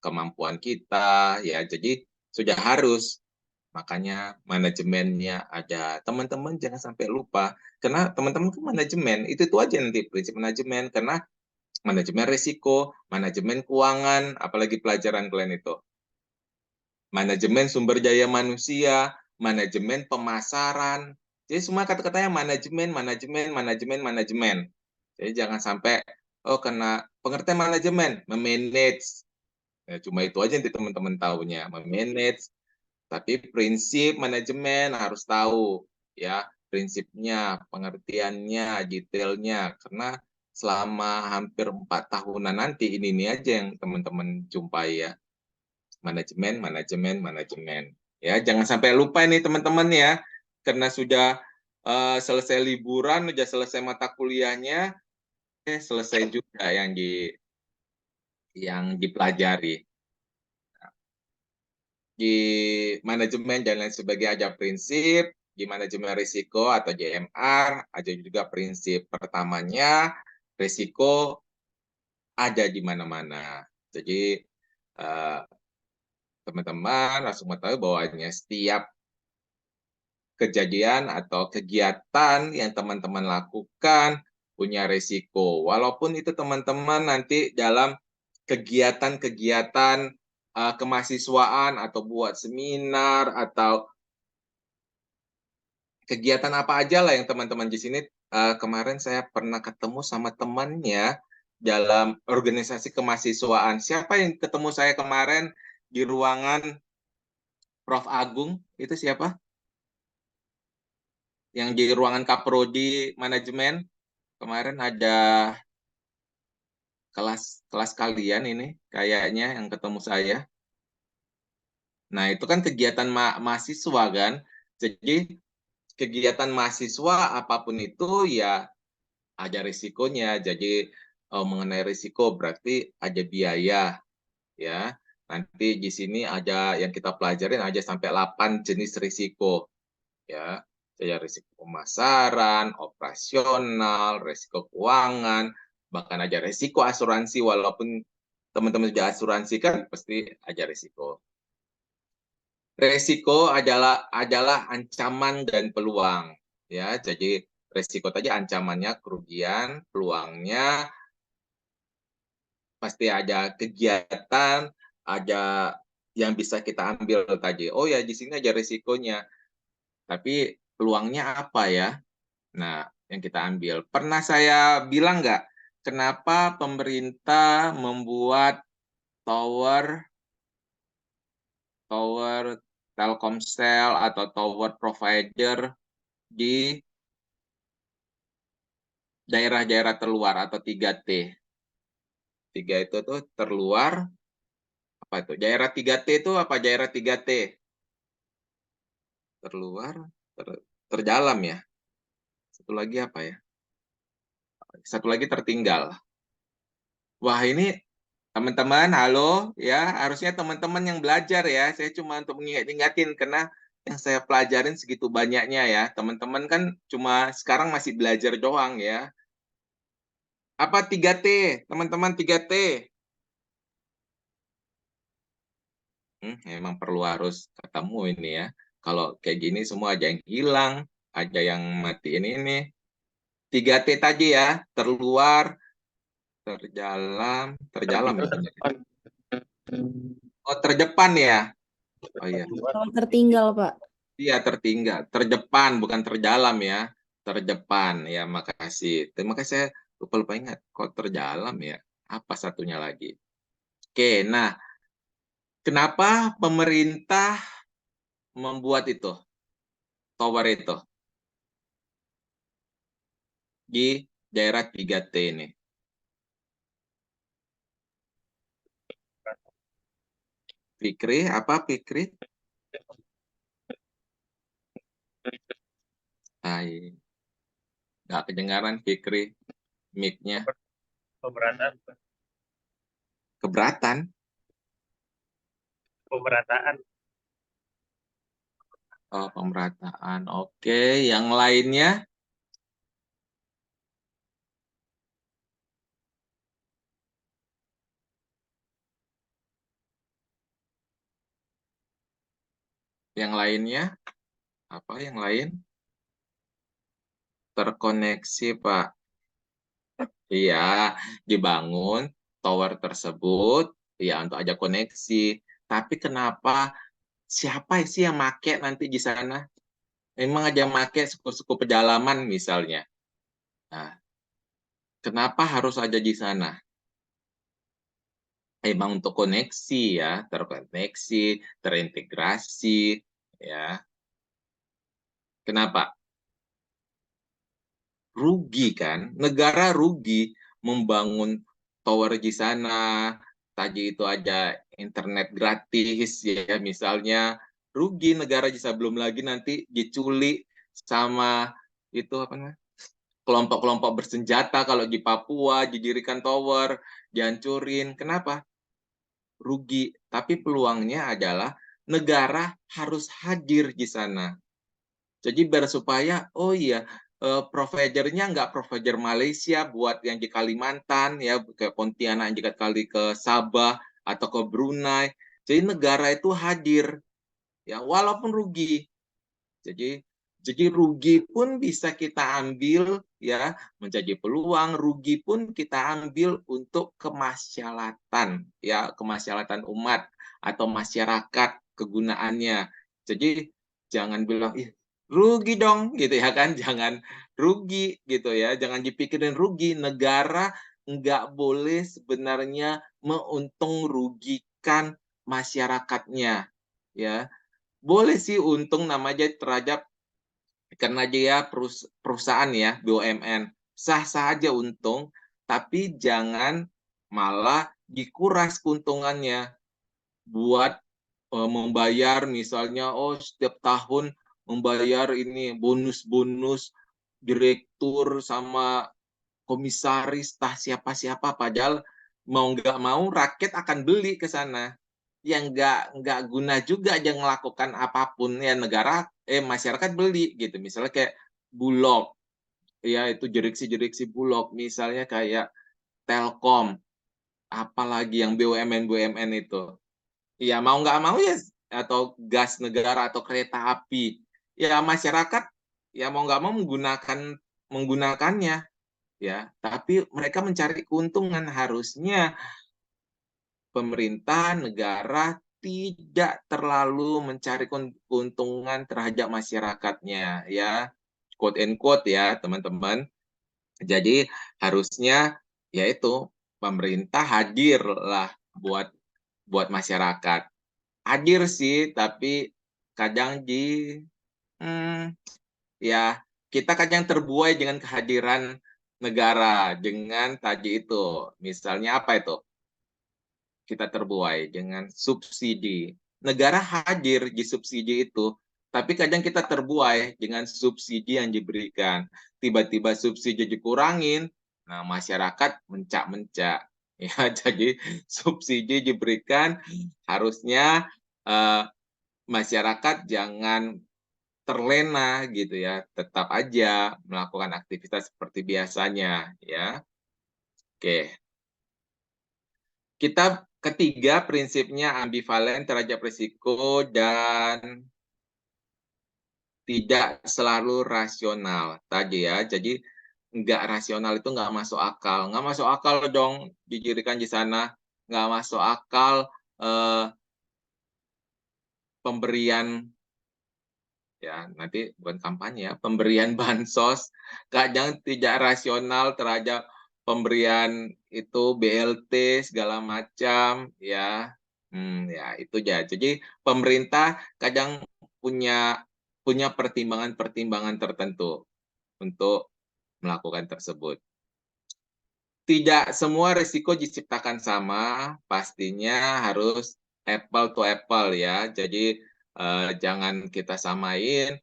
kemampuan kita, ya. Jadi sudah harus. Makanya manajemennya ada. Teman-teman jangan sampai lupa. Karena teman-teman kan manajemen, itu aja nanti prinsip manajemen. Karena manajemen risiko, manajemen keuangan, apalagi pelajaran kalian itu. Manajemen sumber daya manusia, manajemen pemasaran. Jadi semua kata-katanya manajemen. Jadi jangan sampai, kena pengertian manajemen, memanage. Ya, cuma itu aja nanti teman-teman tahunya, memanage. Tapi prinsip manajemen harus tahu ya, prinsipnya, pengertiannya, detailnya. Karena selama hampir 4 tahunan nanti ini aja yang teman-teman jumpai ya. Manajemen, manajemen, manajemen. Ya, jangan sampai lupa ini teman-teman ya. Karena sudah selesai liburan, sudah selesai mata kuliahnya, selesai juga yang dipelajari. Di manajemen dan lain sebagainya ada prinsip, di manajemen risiko atau JMR ada juga prinsip. Pertamanya, risiko ada di mana-mana. Jadi teman-teman langsung mengetahui bahwa setiap kejadian atau kegiatan yang teman-teman lakukan punya risiko. Walaupun itu teman-teman nanti dalam kegiatan-kegiatan kemahasiswaan atau buat seminar atau kegiatan apa aja lah yang teman-teman di sini. Kemarin saya pernah ketemu sama temannya dalam organisasi kemahasiswaan. Siapa yang ketemu saya kemarin di ruangan Prof. Agung? Itu siapa? Yang di ruangan Kaprodi Manajemen. Kemarin ada kelas kalian ini kayaknya yang ketemu saya. Nah, itu kan kegiatan mahasiswa kan. Jadi kegiatan mahasiswa apapun itu ya ada risikonya. Jadi mengenai risiko berarti ada biaya ya. Nanti di sini ada yang kita pelajarin ada sampai 8 jenis risiko ya. Ada risiko pemasaran, operasional, risiko keuangan, bahkan ada risiko asuransi. Walaupun teman-teman sudah asuransi kan pasti ada risiko. Risiko adalah ancaman dan peluang ya. Jadi risiko tadi ancamannya kerugian, peluangnya pasti ada kegiatan, ada yang bisa kita ambil tadi. Oh ya, di sini ada risikonya. Tapi peluangnya apa ya? Nah, yang kita ambil. Pernah saya bilang nggak, kenapa pemerintah membuat tower Telkomsel atau tower provider di daerah-daerah terluar atau 3T. 3 itu tuh terluar, apa itu? Daerah 3T itu apa daerah 3T? Terluar, terdalam ya. Satu lagi apa ya? Satu lagi tertinggal. Wah, ini teman-teman, halo ya, harusnya teman-teman yang belajar ya. Saya cuma untuk mengingat-ingatin karena yang saya pelajarin segitu banyaknya ya. Teman-teman kan cuma sekarang masih belajar doang ya. Apa 3T? Teman-teman 3T. Emang perlu harus ketemu ini ya. Kalau kayak gini semua ada yang hilang, ada yang matiin ini. 3T tadi ya, terluar, terdalam ya benar. Oh, terdepan ya. Oh iya. Tertinggal, Pak. Iya, tertinggal. Terdepan, bukan terdalam ya. Terdepan, ya makasih. Terima kasih, saya lupa ingat. Kok terdalam ya? Apa satunya lagi? Oke, nah. Kenapa pemerintah membuat itu? Tower itu. Di daerah 3T ini. Fikri, apa Fikri? Hai. Nggak kedengaran Fikri. Mic-nya. Keberatan. Keberatan? Pemerataan. Oh, pemerataan. Oke, yang lainnya? Yang lainnya? Apa yang lain? Terkoneksi, Pak. Iya, dibangun tower tersebut, ya untuk ada koneksi. Tapi kenapa, siapa sih yang make nanti di sana? Memang ada yang make suku-suku pedalaman misalnya. Nah, kenapa harus ada di sana? Emang untuk koneksi ya, terkoneksi, terintegrasi, ya. Kenapa? rugi kan, negara rugi membangun tower di sana, tadi itu aja internet gratis ya misalnya, rugi negara bisa, belum lagi nanti diculik sama itu apa namanya, kelompok-kelompok bersenjata kalau di Papua didirikan tower, dihancurin. Kenapa? Rugi. Tapi peluangnya adalah negara harus hadir di sana. Jadi biar supaya, oh iya, providernya nggak provider Malaysia buat yang di Kalimantan, ya ke Pontianak yang kali ke Sabah atau ke Brunei. Jadi negara itu hadir, ya walaupun rugi. Jadi rugi pun bisa kita ambil ya menjadi peluang, rugi pun kita ambil untuk kemaslahatan ya, kemaslahatan umat atau masyarakat kegunaannya. Jadi jangan bilang ih rugi dong gitu ya kan, jangan rugi gitu ya, jangan dipikirin rugi. Negara nggak boleh sebenarnya meuntung rugikan masyarakatnya ya. Boleh sih untung namanya terhadap karena dia perusahaan ya BUMN, sah-sah aja untung, tapi jangan malah dikuras keuntungannya buat membayar misalnya setiap tahun membayar ini bonus-bonus direktur sama komisaris tah siapa-siapa, padahal mau nggak mau rakyat akan beli ke sana. Yang nggak guna juga aja melakukan apapun ya, negara masyarakat beli gitu. Misalnya kayak Bulog ya, itu jereksi Bulog misalnya kayak Telkom, apalagi yang BUMN itu ya mau nggak mau ya, atau gas negara atau kereta api ya, masyarakat ya mau nggak mau menggunakannya ya, tapi mereka mencari keuntungan. Harusnya pemerintah negara tidak terlalu mencari keuntungan terhadap masyarakatnya ya, quote and quote ya teman-teman. Jadi harusnya yaitu pemerintah hadir lah buat masyarakat. Hadir sih, tapi kadang ya kita kadang terbuai dengan kehadiran negara, dengan tadi itu misalnya apa itu, kita terbuai dengan subsidi. Negara hadir di subsidi itu, tapi kadang kita terbuai dengan subsidi yang diberikan. Tiba-tiba subsidi dikurangin, nah masyarakat mencak-mencak. Ya, jadi subsidi diberikan, harusnya masyarakat jangan terlena gitu ya, tetap aja melakukan aktivitas seperti biasanya ya. Oke. Kita ketiga prinsipnya ambivalen terhadap risiko dan tidak selalu rasional tadi ya. Jadi nggak rasional itu nggak masuk akal. Nggak masuk akal dong didirikan di sana. Nggak masuk akal pemberian ya, nanti bukan kampanye ya, pemberian bansos kadang tidak rasional terhadap pemberian itu BLT segala macam ya. Ya itu ya. Jadi pemerintah kadang punya pertimbangan-pertimbangan tertentu untuk melakukan tersebut. Tidak semua risiko diciptakan sama, pastinya harus apple to apple ya. Jadi jangan kita samain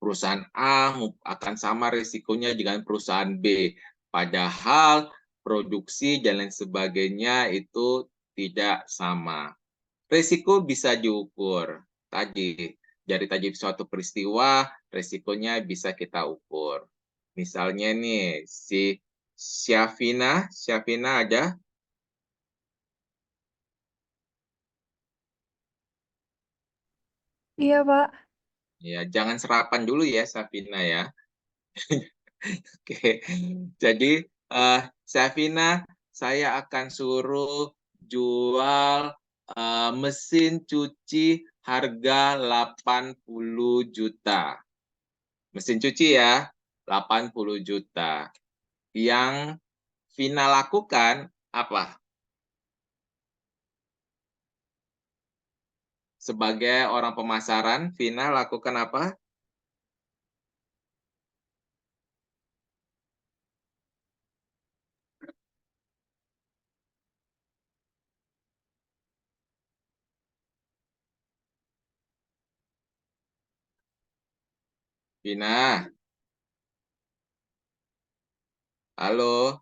perusahaan A akan sama risikonya dengan perusahaan B. Padahal produksi dan lain sebagainya itu tidak sama. Risiko bisa diukur. Dari suatu peristiwa, risikonya bisa kita ukur. Misalnya nih, si Syafina ada? Iya, Pak. Ya, jangan serapan dulu ya, Syafina ya. Oke, jadi Syafina, saya akan suruh jual mesin cuci harga 80 juta. Mesin cuci ya, 80 juta. Yang Vina lakukan apa? Sebagai orang pemasaran, Vina lakukan apa? Vina, halo,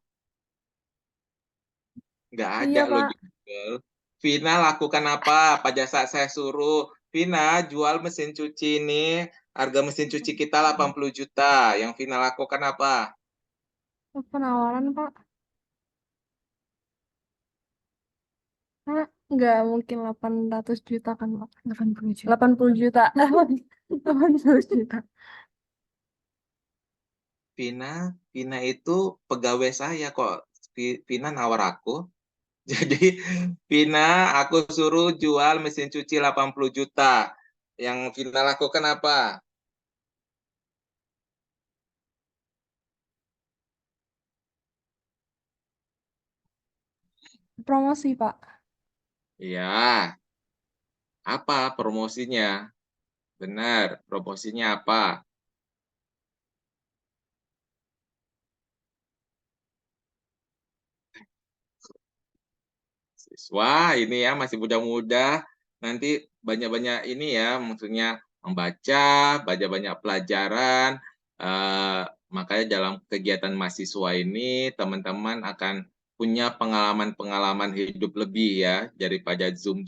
nggak ada Iya, lo Pak. jual. Vina lakukan apa? Pada saat saya suruh, Vina jual mesin cuci ini, harga mesin cuci kita 80 juta. Yang Vina lakukan apa? Penawaran, Pak. Hah? Nggak mungkin 800 juta kan, Pak? 80 juta. 80 juta. 80 juta. Vina itu pegawai saya kok. Vina nawar aku. Jadi Vina aku suruh jual mesin cuci 80 juta. Yang Vina lakukan apa? Promosi, Pak. Ya, apa promosinya? Benar, promosinya apa? Siswa ini ya masih muda-muda, nanti banyak-banyak ini ya, maksudnya membaca, banyak-banyak pelajaran. Makanya dalam kegiatan mahasiswa ini teman-teman akan punya pengalaman-pengalaman hidup lebih ya daripada Zoom,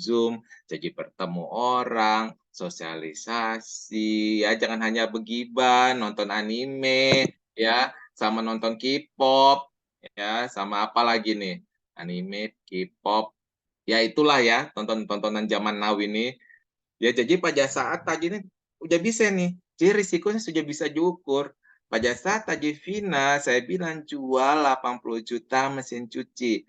jadi bertemu orang, sosialisasi, ya jangan hanya begibah, nonton anime, ya sama nonton K-pop, ya sama apa lagi nih, anime, K-pop, ya itulah ya tontonan zaman now ini. Ya jadi pada saat tadi ini udah bisa nih, jadi risikonya sudah bisa diukur. Pada saat tadi Vina, saya bilang jual 80 juta mesin cuci.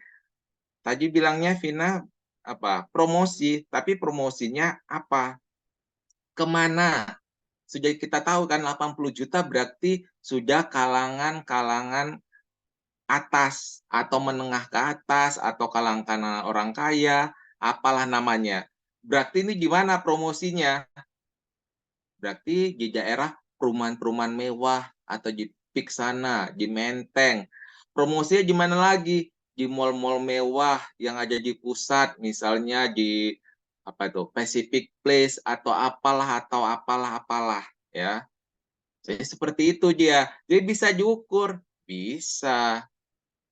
Tadi bilangnya Vina apa? Promosi, tapi promosinya apa? Kemana? Sudah kita tahu kan 80 juta berarti sudah kalangan-kalangan atas atau menengah ke atas atau kalangan orang kaya, apalah namanya. Berarti ini gimana promosinya? Berarti di daerah perumahan-perumahan mewah atau di Pik sana, di Menteng. Promosinya gimana lagi? Di mall-mall mewah yang ada di pusat, misalnya di apa itu Pacific Place atau apalah ya. Jadi seperti itu dia. Jadi bisa diukur, bisa.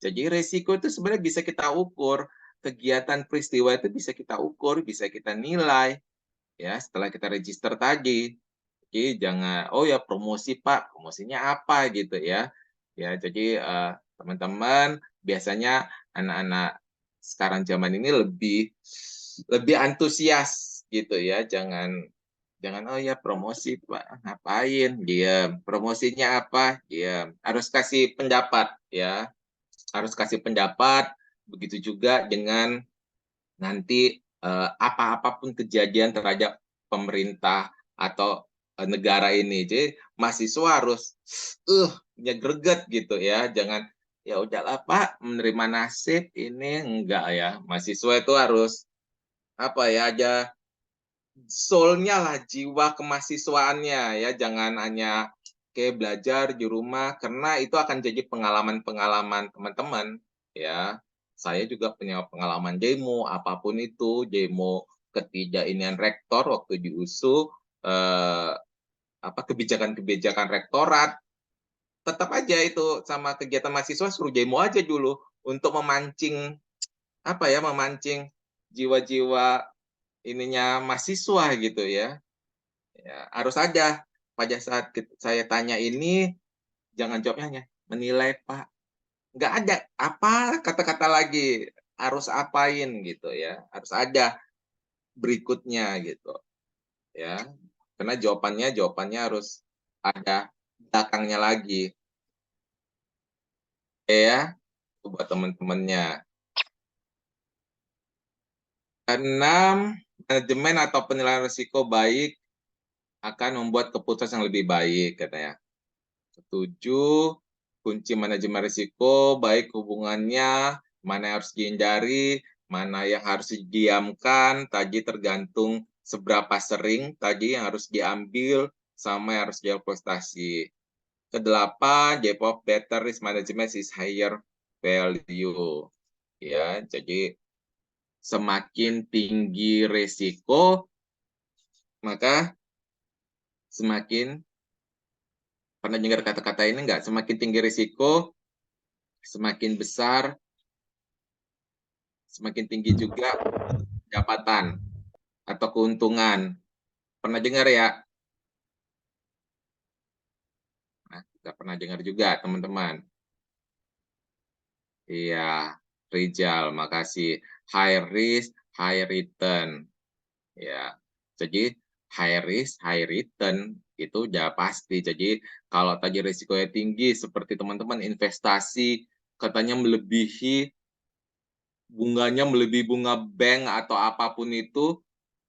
Jadi resiko itu sebenarnya bisa kita ukur, kegiatan peristiwa itu bisa kita ukur, bisa kita nilai ya setelah kita register tadi. Jadi jangan oh ya promosi Pak, promosinya apa gitu ya. Ya jadi teman-teman biasanya anak-anak sekarang zaman ini lebih antusias gitu ya. Jangan oh ya promosi Pak, ngapain? Diam. Promosinya apa? Diam. Harus kasih pendapat ya. Harus kasih pendapat, begitu juga dengan nanti apa-apapun kejadian terhadap pemerintah atau negara ini. Jadi mahasiswa harus punya greget gitu ya. Jangan ya udahlah Pak menerima nasib ini enggak ya. Mahasiswa itu harus apa ya aja soul-nya lah, jiwa kemahasiswaannya ya. Jangan hanya kayak belajar di rumah karena itu akan jadi pengalaman-pengalaman teman-teman ya. Saya juga punya pengalaman demo apapun itu, demo ketidakinian rektor waktu di USU apa kebijakan-kebijakan rektorat. Tetap aja itu sama kegiatan mahasiswa suruh demo aja dulu untuk memancing apa ya, memancing jiwa-jiwa ininya mahasiswa gitu ya. Ya, harus ada pada saat saya tanya ini jangan jawabnya hanya menilai Pak. Nggak ada apa kata-kata lagi harus apain gitu ya. Harus ada berikutnya gitu ya. Karena jawabannya harus ada belakangnya lagi. Ya, buat teman-temannya. 6, manajemen atau penilaian risiko baik akan membuat keputusan yang lebih baik katanya. 7, kunci manajemen risiko baik hubungannya, mana yang harus dihindari, mana yang harus didiamkan, tadi tergantung seberapa sering tadi yang harus diambil sama yang harus diinvestasi. Ke-8, depth of better risk management is higher value. Ya, jadi semakin tinggi risiko maka semakin Pernah dengar kata-kata ini nggak? Semakin tinggi risiko, semakin besar, semakin tinggi juga pendapatan atau keuntungan. Pernah dengar ya? Nah, nggak pernah dengar juga, teman-teman. Iya, Rizal, makasih. High risk, high return. Ya, jadi high risk, high return itu udah pasti. Jadi kalau tadi risikonya tinggi, seperti teman-teman investasi katanya melebihi bunganya, melebihi bunga bank atau apapun itu,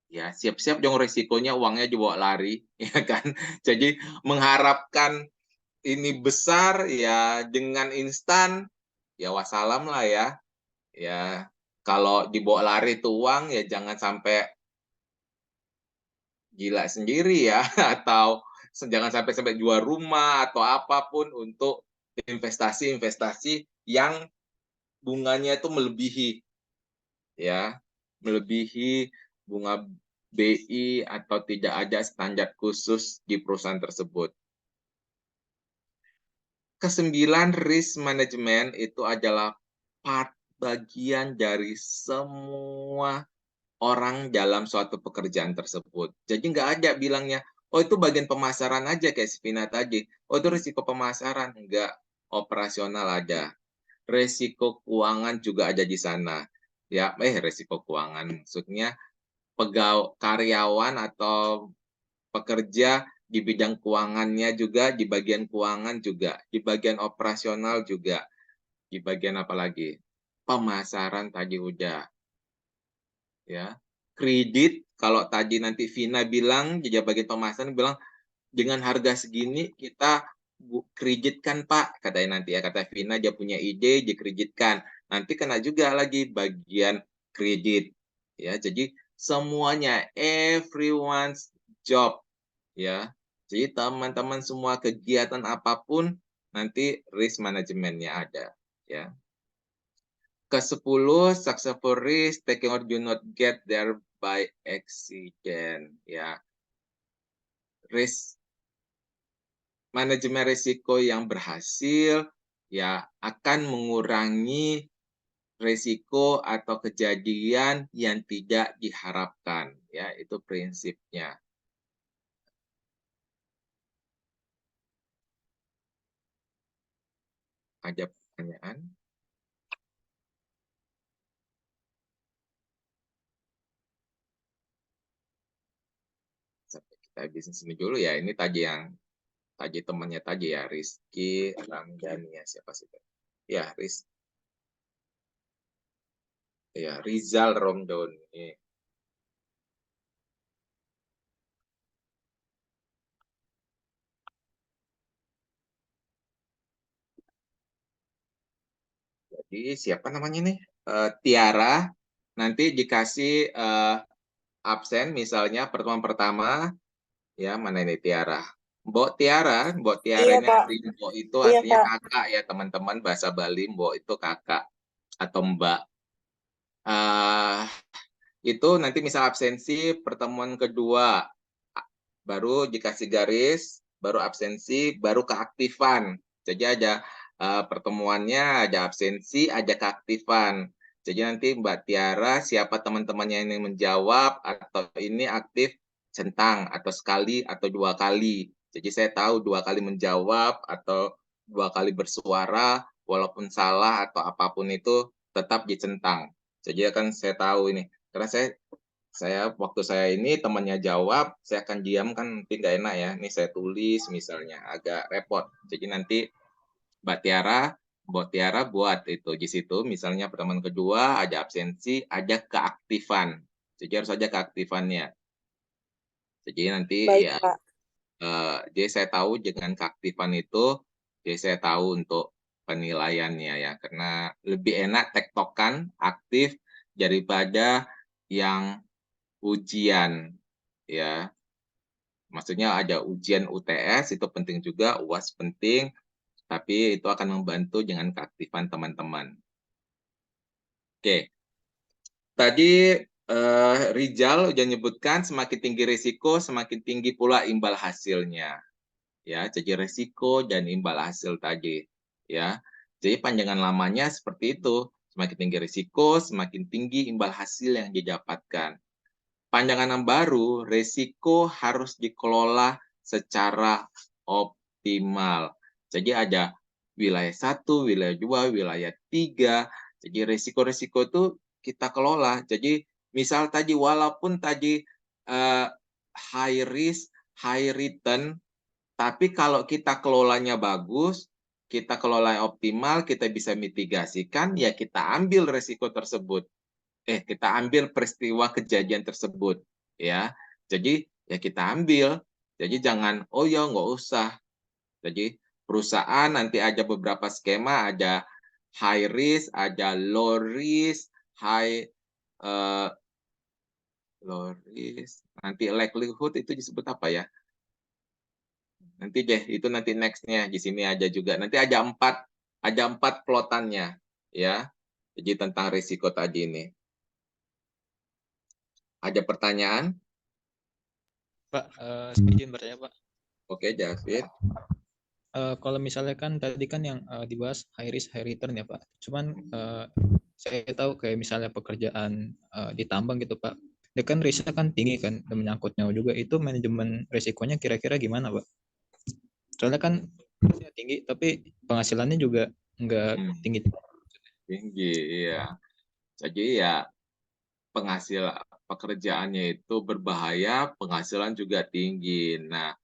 ya siap-siap dong risikonya uangnya dibawa lari, ya kan? Jadi mengharapkan ini besar ya dengan instan, ya wassalam lah ya. Ya, kalau dibawa lari itu uang ya jangan sampai gila sendiri ya atau jangan sampai jual rumah atau apapun untuk investasi-investasi yang bunganya itu melebihi ya, melebihi bunga BI atau tidak ada standar khusus di perusahaan tersebut. Kesembilan, risk management itu adalah part bagian dari semua orang dalam suatu pekerjaan tersebut. Jadi nggak ada bilangnya, oh itu bagian pemasaran aja kayak si Vina tadi. Oh itu risiko pemasaran. Nggak, operasional ada. Risiko keuangan juga ada di sana. Ya, risiko keuangan. Maksudnya karyawan atau pekerja di bidang keuangannya juga, di bagian keuangan juga, di bagian operasional juga, di bagian apa lagi? Pemasaran tadi udah. Ya, kredit kalau tadi nanti Vina bilang jadi bagian pemasaran bilang dengan harga segini kita kreditkan Pak, katanya nanti ya, kata Vina dia punya ide dikreditkan, nanti kena juga lagi bagian kredit ya. Jadi semuanya everyone's job ya, jadi teman-teman semua kegiatan apapun nanti risk manajemennya ada ya. Ke-10, successful risk taking or do not get there by accident ya. Risk manajemen risiko yang berhasil ya akan mengurangi risiko atau kejadian yang tidak diharapkan ya, itu prinsipnya. Ada pertanyaan? Sampai kita habisin sini dulu ya. Ini tadi yang temannya tadi ya, Rizky Ramdhani ya, siapa sih? Ya, Rizal Romdoni. Jadi siapa namanya nih? Tiara. Nanti dikasih absen misalnya pertemuan pertama. Ya, mana ini Tiara? Mbok Tiara Iya, ini Pak. Mbok itu Iya, artinya Pak. kakak ya teman-teman, bahasa Bali Mbok itu kakak atau Mbak. Itu nanti misal absensi pertemuan kedua baru dikasih garis, baru absensi, baru keaktifan. Jadi ada pertemuannya, ada absensi, ada keaktifan. Jadi nanti Mbak Tiara, siapa teman-temannya yang menjawab atau ini aktif centang atau sekali atau 2 kali. Jadi saya tahu 2 kali menjawab atau 2 kali bersuara, walaupun salah atau apapun itu tetap dicentang. Jadi akan saya tahu ini. Karena saya waktu saya ini temannya jawab, saya akan diam kan nanti nggak enak ya. Ini saya tulis misalnya, agak repot. Jadi nanti Mbak Tiara buat itu di situ. Misalnya pertemuan kedua ada absensi, ada keaktifan. Jadi harus ada keaktifannya. Jadi nanti Baik, ya, Pak. jadi saya tahu dengan keaktifan itu, jadi saya tahu untuk penilaiannya ya. Karena lebih enak tektokan aktif daripada yang ujian ya, maksudnya ada ujian UTS itu penting juga, UAS penting, tapi itu akan membantu dengan keaktifan teman-teman. Oke, tadi Rizal udah nyebutkan semakin tinggi risiko semakin tinggi pula imbal hasilnya ya. Jadi resiko dan imbal hasil tadi, ya. Jadi panjangan lamanya seperti itu. Semakin tinggi risiko, semakin tinggi imbal hasil yang didapatkan. Pandangan yang baru, risiko harus dikelola secara optimal. Jadi ada wilayah 1, wilayah 2, wilayah 3. Jadi risiko-risiko itu kita kelola. Jadi misal tadi walaupun tadi high risk, high return, tapi kalau kita kelolanya bagus, kita kelola optimal, kita bisa mitigasikan, ya kita ambil risiko tersebut. Kita ambil peristiwa kejadian tersebut, ya. Jadi ya kita ambil. Jadi jangan, oh ya nggak usah. Jadi perusahaan nanti ada beberapa skema, ada high risk, ada low risk, low risk. Nanti likelihood itu disebut apa ya? Nanti deh, itu nanti next-nya di sini ada juga. Nanti ada empat plotannya, ya. Jadi tentang risiko tadi ini. Ada pertanyaan? Pak, saya izin bertanya, Pak. Oke, David. Kalau misalnya kan tadi kan yang dibahas high risk, high return ya, Pak. Cuman saya tahu kayak misalnya pekerjaan di tambang gitu, Pak. Dia kan risknya kan tinggi kan, dan menyangkut nyawa juga. Itu manajemen risikonya kira-kira gimana, Pak? Soalnya kan risknya tinggi, tapi penghasilannya juga nggak tinggi. Tinggi, iya. Jadi ya pekerjaannya itu berbahaya, penghasilan juga tinggi. Nah,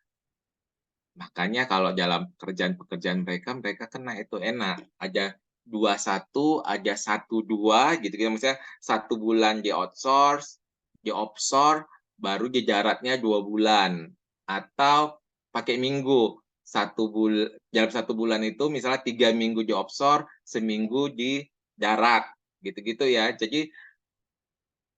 makanya kalau dalam pekerjaan mereka kena itu enak. Ada 21, ada 12 gitu. Misalnya 1 bulan di outsource, di offshore, baru dijaratnya 2 bulan. Atau pakai minggu. Dalam 1 bulan itu misalnya 3 minggu di offshore, seminggu di darat. Gitu-gitu ya. Jadi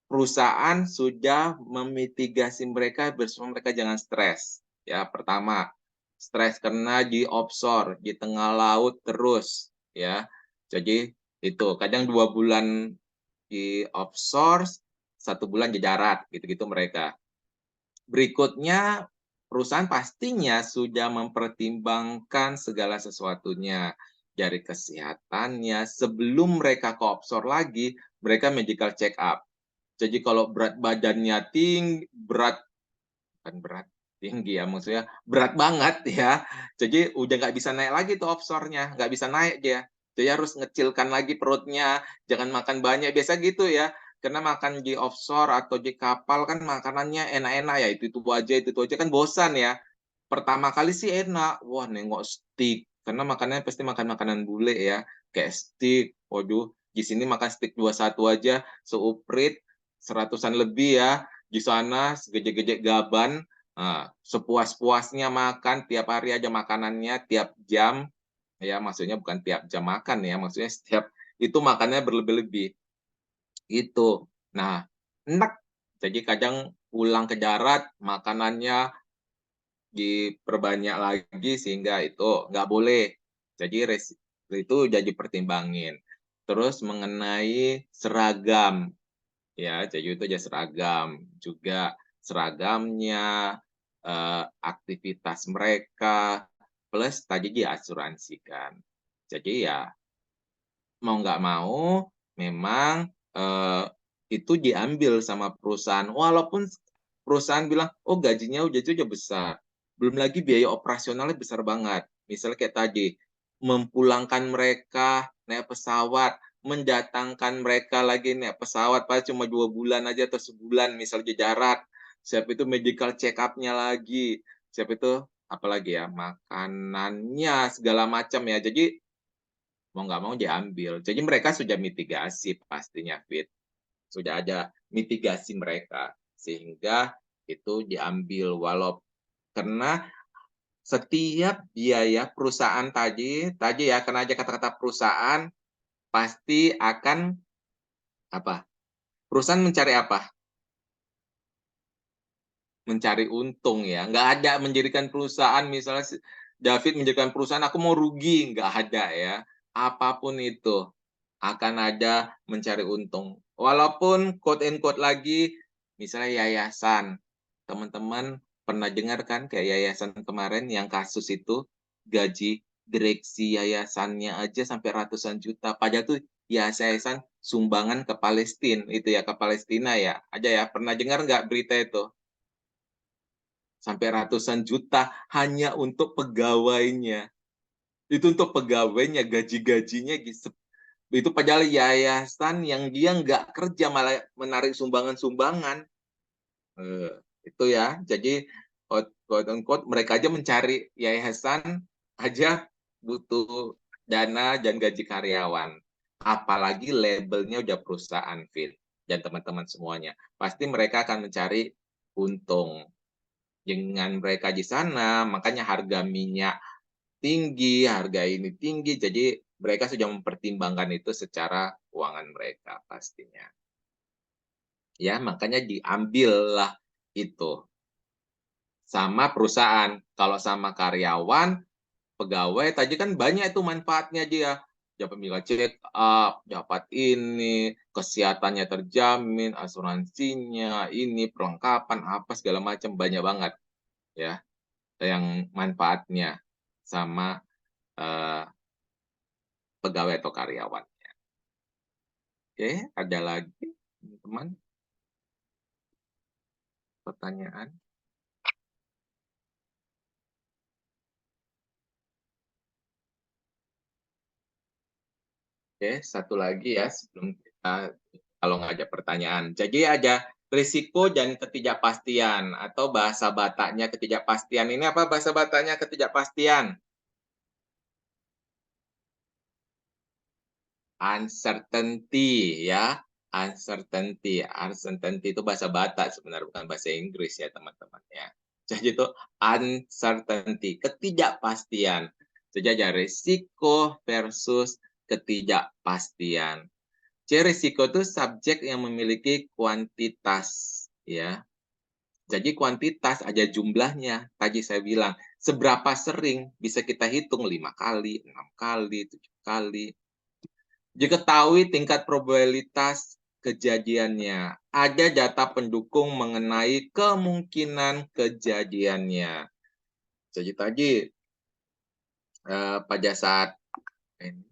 perusahaan sudah memitigasi mereka bersama mereka jangan stres. Ya, pertama, stres karena di offshore, di tengah laut terus, ya. Jadi itu kadang 2 bulan di offshore, 1 bulan di darat, gitu-gitu mereka. Berikutnya, perusahaan pastinya sudah mempertimbangkan segala sesuatunya dari kesehatannya. Sebelum mereka ke offshore lagi, mereka medical check up. Jadi kalau berat badannya tinggi, tinggi ya, maksudnya berat banget ya. Jadi udah nggak bisa naik lagi tuh offshore-nya, nggak bisa naik dia. Jadi harus ngecilkan lagi perutnya, jangan makan banyak. Biasa gitu ya, karena makan di offshore atau di kapal kan makanannya enak-enak ya, itu aja kan bosan ya. Pertama kali sih enak, wah nengok steak, karena makanannya pasti makan makanan bule ya, kayak steak. Waduh, di sini makan steak 21 aja, seuprit, 100-an lebih ya, di sana segede-gede gaban, sepuas-puasnya makan, tiap hari aja makanannya, tiap jam, ya maksudnya bukan tiap jam makan ya, maksudnya setiap itu makannya berlebih-lebih. Itu. Nah, enak. Jadi kadang pulang ke darat, makanannya diperbanyak lagi sehingga itu nggak boleh. Jadi itu jadi pertimbangin. Terus mengenai seragam. Ya, jadi itu aja seragam, juga seragamnya, aktivitas mereka, plus tadi diasuransikan. Jadi ya mau nggak mau, memang itu diambil sama perusahaan. Walaupun perusahaan bilang, oh gajinya udah besar, belum lagi biaya operasionalnya besar banget. Misalnya kayak tadi, mempulangkan mereka naik pesawat, mendatangkan mereka lagi naik pesawat pas cuma 2 bulan aja atau sebulan misalnya di darat. Siap itu medical check up-nya lagi. Siap itu apalagi ya, makanannya segala macam ya. Jadi mau nggak mau diambil. Jadi mereka sudah mitigasi pastinya, Fit. Sudah ada mitigasi mereka sehingga itu diambil karena setiap biaya perusahaan tadi ya, karena aja kata-kata perusahaan pasti akan apa? Perusahaan mencari apa? Mencari untung ya. Nggak ada menjadikan perusahaan, misalnya David menjadikan perusahaan, aku mau rugi. Nggak ada ya. Apapun itu akan ada mencari untung. Walaupun quote-unquote lagi, misalnya yayasan. Teman-teman pernah dengar kan kayak yayasan kemarin yang kasus itu gaji direksi yayasannya aja sampai ratusan juta. Padahal tuh yayasan sumbangan ke Palestina itu ya, ke Palestina ya. Aja ya, pernah dengar nggak berita itu? Sampai ratusan juta hanya untuk pegawainya. Itu untuk pegawainya, gaji-gajinya itu padahal yayasan yang dia nggak kerja malah menarik sumbangan-sumbangan. Itu ya, jadi quote unquote mereka aja mencari yayasan aja butuh dana dan gaji karyawan. Apalagi labelnya udah perusahaan Fit dan teman-teman semuanya. Pasti mereka akan mencari untung. Dengan mereka di sana, makanya harga minyak tinggi, harga ini tinggi, jadi mereka sudah mempertimbangkan itu secara keuangan mereka pastinya. Ya, makanya diambillah itu. Sama perusahaan, kalau sama karyawan, pegawai, tadi kan banyak itu manfaatnya dia. Dapat bila check up, dapat ini, kesehatannya terjamin, asuransinya, ini, perlengkapan, apa, segala macam, banyak banget. Ya, yang manfaatnya sama pegawai atau karyawannya. Oke, ada lagi teman-teman pertanyaan? Oke, satu lagi ya sebelum kita, kalau nggak ada pertanyaan. Jadi ada risiko dan ketidakpastian atau bahasa Bataknya ketidakpastian. Ini apa bahasa Bataknya ketidakpastian? Uncertainty ya, uncertainty. Uncertainty itu bahasa Batak sebenarnya, bukan bahasa Inggris ya teman-teman ya. Jadi itu uncertainty, ketidakpastian. Jadi ada risiko versus ketidakpastian. Jadi risiko itu subjek yang memiliki kuantitas ya. Jadi kuantitas ada jumlahnya. Tadi saya bilang seberapa sering bisa kita hitung 5 kali, 6 kali, 7 kali. Diketahui tingkat probabilitas kejadiannya. Ada data pendukung mengenai kemungkinan kejadiannya. Jadi tadi pada saat ini,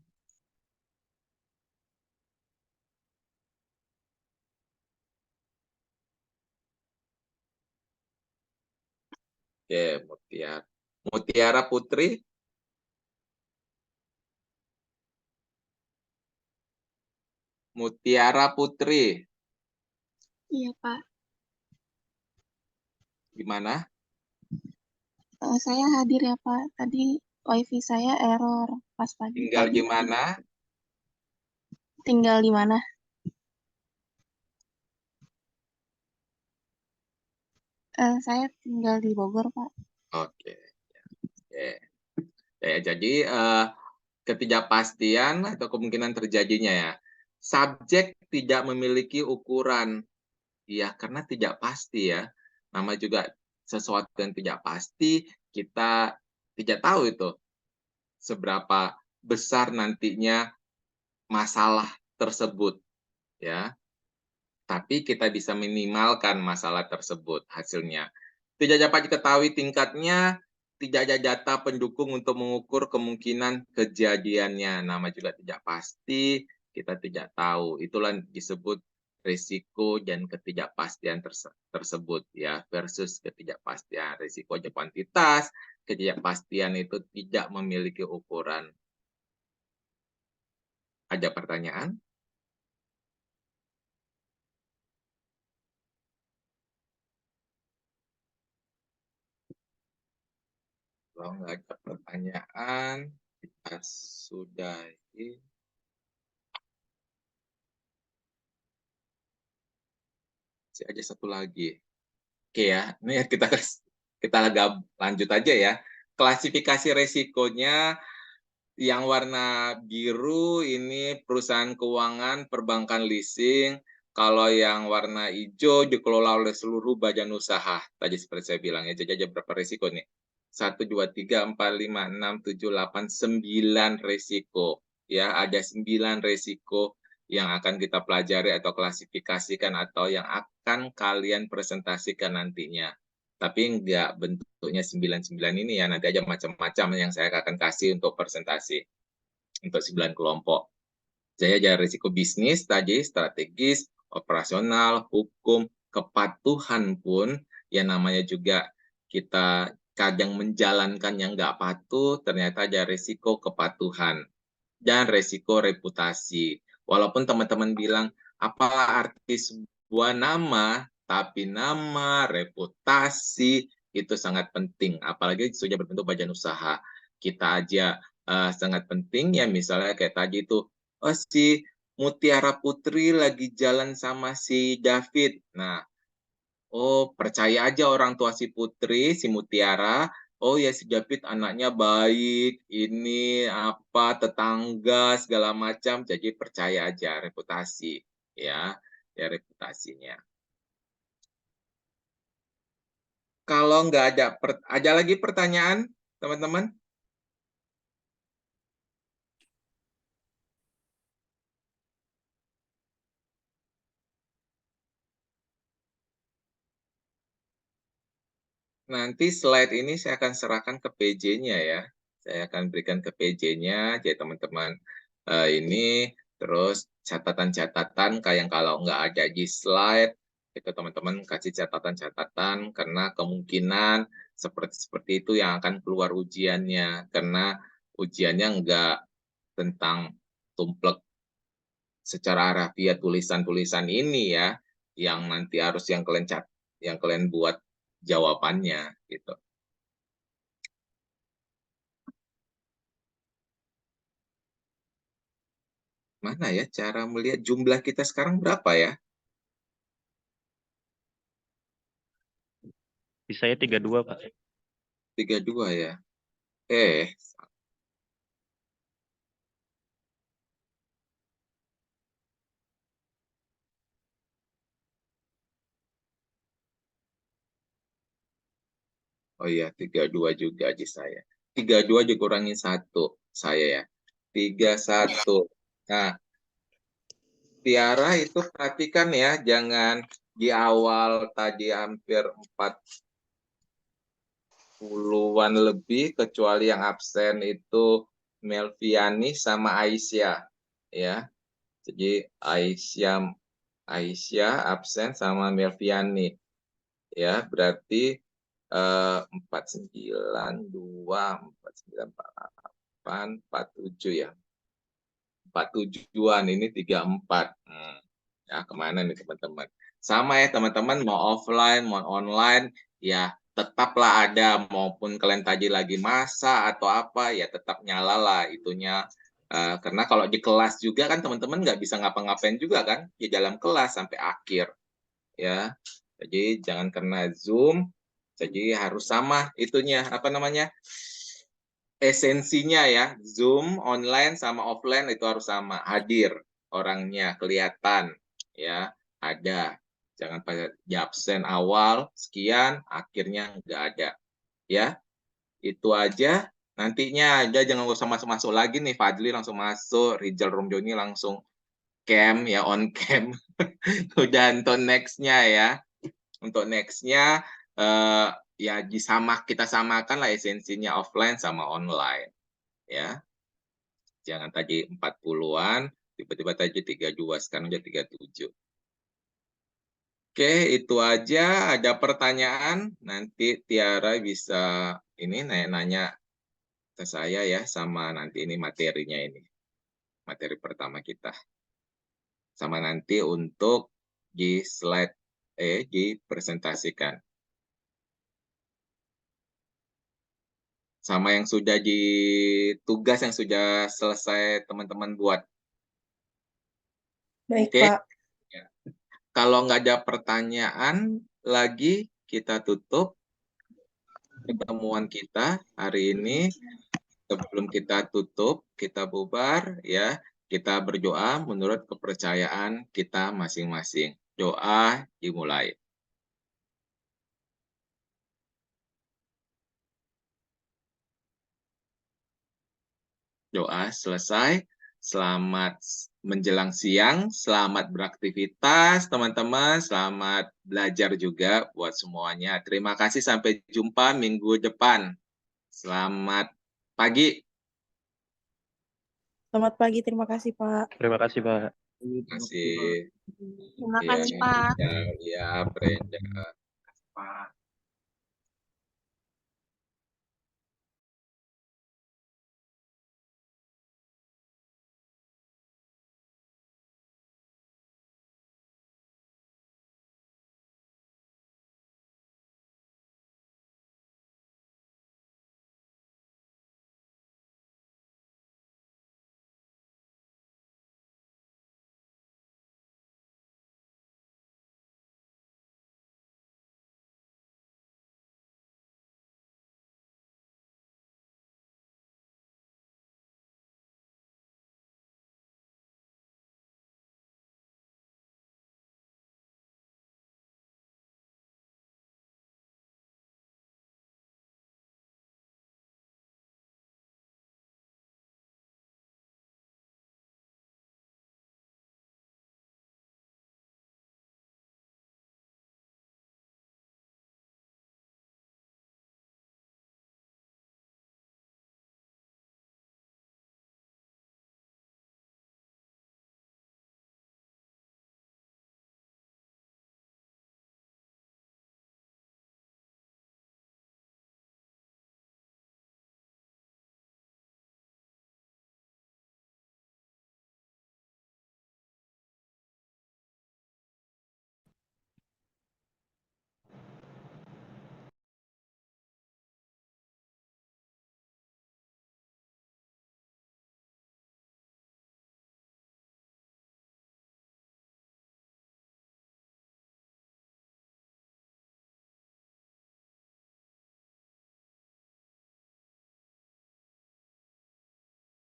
Mutiara Putri. Mutiara Putri. Iya, Pak. Gimana? Saya hadir ya, Pak. Tadi wifi saya error pas pagi. Tinggal di mana? Tinggal di mana? Saya tinggal di Bogor, Pak. Oke. Ya, jadi ketidakpastian atau kemungkinan terjadinya ya. Subjek tidak memiliki ukuran. Ya, karena tidak pasti ya. Nama juga sesuatu yang tidak pasti, kita tidak tahu itu seberapa besar nantinya masalah tersebut ya. Tapi kita bisa minimalkan masalah tersebut hasilnya. Tidak dapat diketahui tingkatnya, tidak ada data pendukung untuk mengukur kemungkinan kejadiannya. Nama juga tidak pasti, kita tidak tahu. Itulah disebut risiko dan ketidakpastian tersebut ya, versus ketidakpastian. Risiko ada kuantitas, ketidakpastian itu tidak memiliki ukuran. Ada pertanyaan? Kalau nggak ada pertanyaan, kita sudahi. Masih ada satu lagi. Oke ya, ini kita agak lanjut aja ya. Klasifikasi resikonya yang warna biru ini perusahaan keuangan, perbankan, leasing. Kalau yang warna hijau dikelola oleh seluruh badan usaha. Tadi seperti saya bilang ya, jadi ada berapa resiko nih? 1, 2, 3, 4, 5, 6, 7, 8, 9 resiko. Ya, ada 9 resiko yang akan kita pelajari atau klasifikasikan atau yang akan kalian presentasikan nantinya. tapi nggak bentuknya 99 ini ya, nanti aja macam-macam yang saya akan kasih untuk presentasi untuk 9 kelompok. Saya ajar risiko bisnis tadi, strategis, operasional, hukum, kepatuhan pun, ya namanya juga kita kadang menjalankan yang nggak patuh, ternyata ada risiko kepatuhan dan risiko reputasi. Walaupun teman-teman bilang, apa arti sebuah nama, tapi nama, reputasi, itu sangat penting. Apalagi sudah berbentuk badan usaha. Kita aja sangat penting ya, misalnya kayak tadi itu, oh si Mutiara Putri lagi jalan sama si David. Nah, oh percaya aja orang tua si Putri, si Mutiara, oh ya si David anaknya baik, ini apa tetangga segala macam, jadi percaya aja reputasi ya, ya reputasinya. Kalau nggak ada lagi pertanyaan teman-teman? Nanti slide ini saya akan serahkan ke PJ-nya ya. Saya akan berikan ke PJ-nya, jadi teman-teman ini, terus catatan-catatan kayak kalau nggak ada di slide, itu teman-teman kasih catatan-catatan, karena kemungkinan seperti itu yang akan keluar ujiannya, karena ujiannya nggak tentang tumplek secara harafiah tulisan-tulisan ini ya, yang nanti harus yang kalian buat jawabannya gitu. Mana ya cara melihat jumlah kita sekarang berapa ya? Di saya 32, Pak. 32 ya. Oh iya, 32 juga di saya. 32 dikurangi 1 saya ya. 31. Nah, Tiara itu perhatikan ya, jangan di awal tadi hampir 40-an lebih, kecuali yang absen itu Melviani sama Aisyah ya. Jadi Aisyah absen sama Melviani ya, berarti 492, 49, 47 ya. 47-an ini 34. Ya, kemana nih teman-teman? Sama ya teman-teman, mau offline, mau online, ya tetaplah ada, maupun kalian tadi lagi masa atau apa, ya tetap nyala lah itunya. Karena kalau di kelas juga kan teman-teman nggak bisa ngapa-ngapain juga kan, di dalam kelas sampai akhir. Ya, jadi jangan kena Zoom, jadi harus sama itunya, apa namanya, esensinya ya, Zoom online sama offline itu harus sama, hadir orangnya, kelihatan ya, ada. Jangan pada di absen awal sekian, akhirnya nggak ada ya. Itu aja. Nantinya aja jangan usah masuk-masuk lagi nih, Fadli langsung masuk, Rizal Romjoni langsung cam ya, on cam. Udah untuk next-nya ya. Untuk next-nya ya kita samakan lah esensinya offline sama online ya. Jangan tadi 40-an, tiba-tiba tadi 32, sekarang udah 37. Oke, itu aja. Ada pertanyaan, nanti Tiara bisa ini nanya-nanya ke saya ya, sama nanti ini materinya ini. Materi pertama kita. Sama nanti untuk di slide, dipresentasikan. Sama yang sudah tugas yang sudah selesai teman-teman buat. Baik, Oke. Pak. Ya. Kalau nggak ada pertanyaan lagi, kita tutup pertemuan kita hari ini. Sebelum kita tutup, kita bubar ya. Kita berdoa menurut kepercayaan kita masing-masing. Doa dimulai. Doa selesai. Selamat menjelang siang, selamat beraktivitas teman-teman, selamat belajar juga buat semuanya. Terima kasih, sampai jumpa minggu depan. Selamat pagi. Selamat pagi, terima kasih Pak. Terima kasih, Pak. Terima kasih. Terima Iya, kasih, Pak. ya, Brenda. Pak.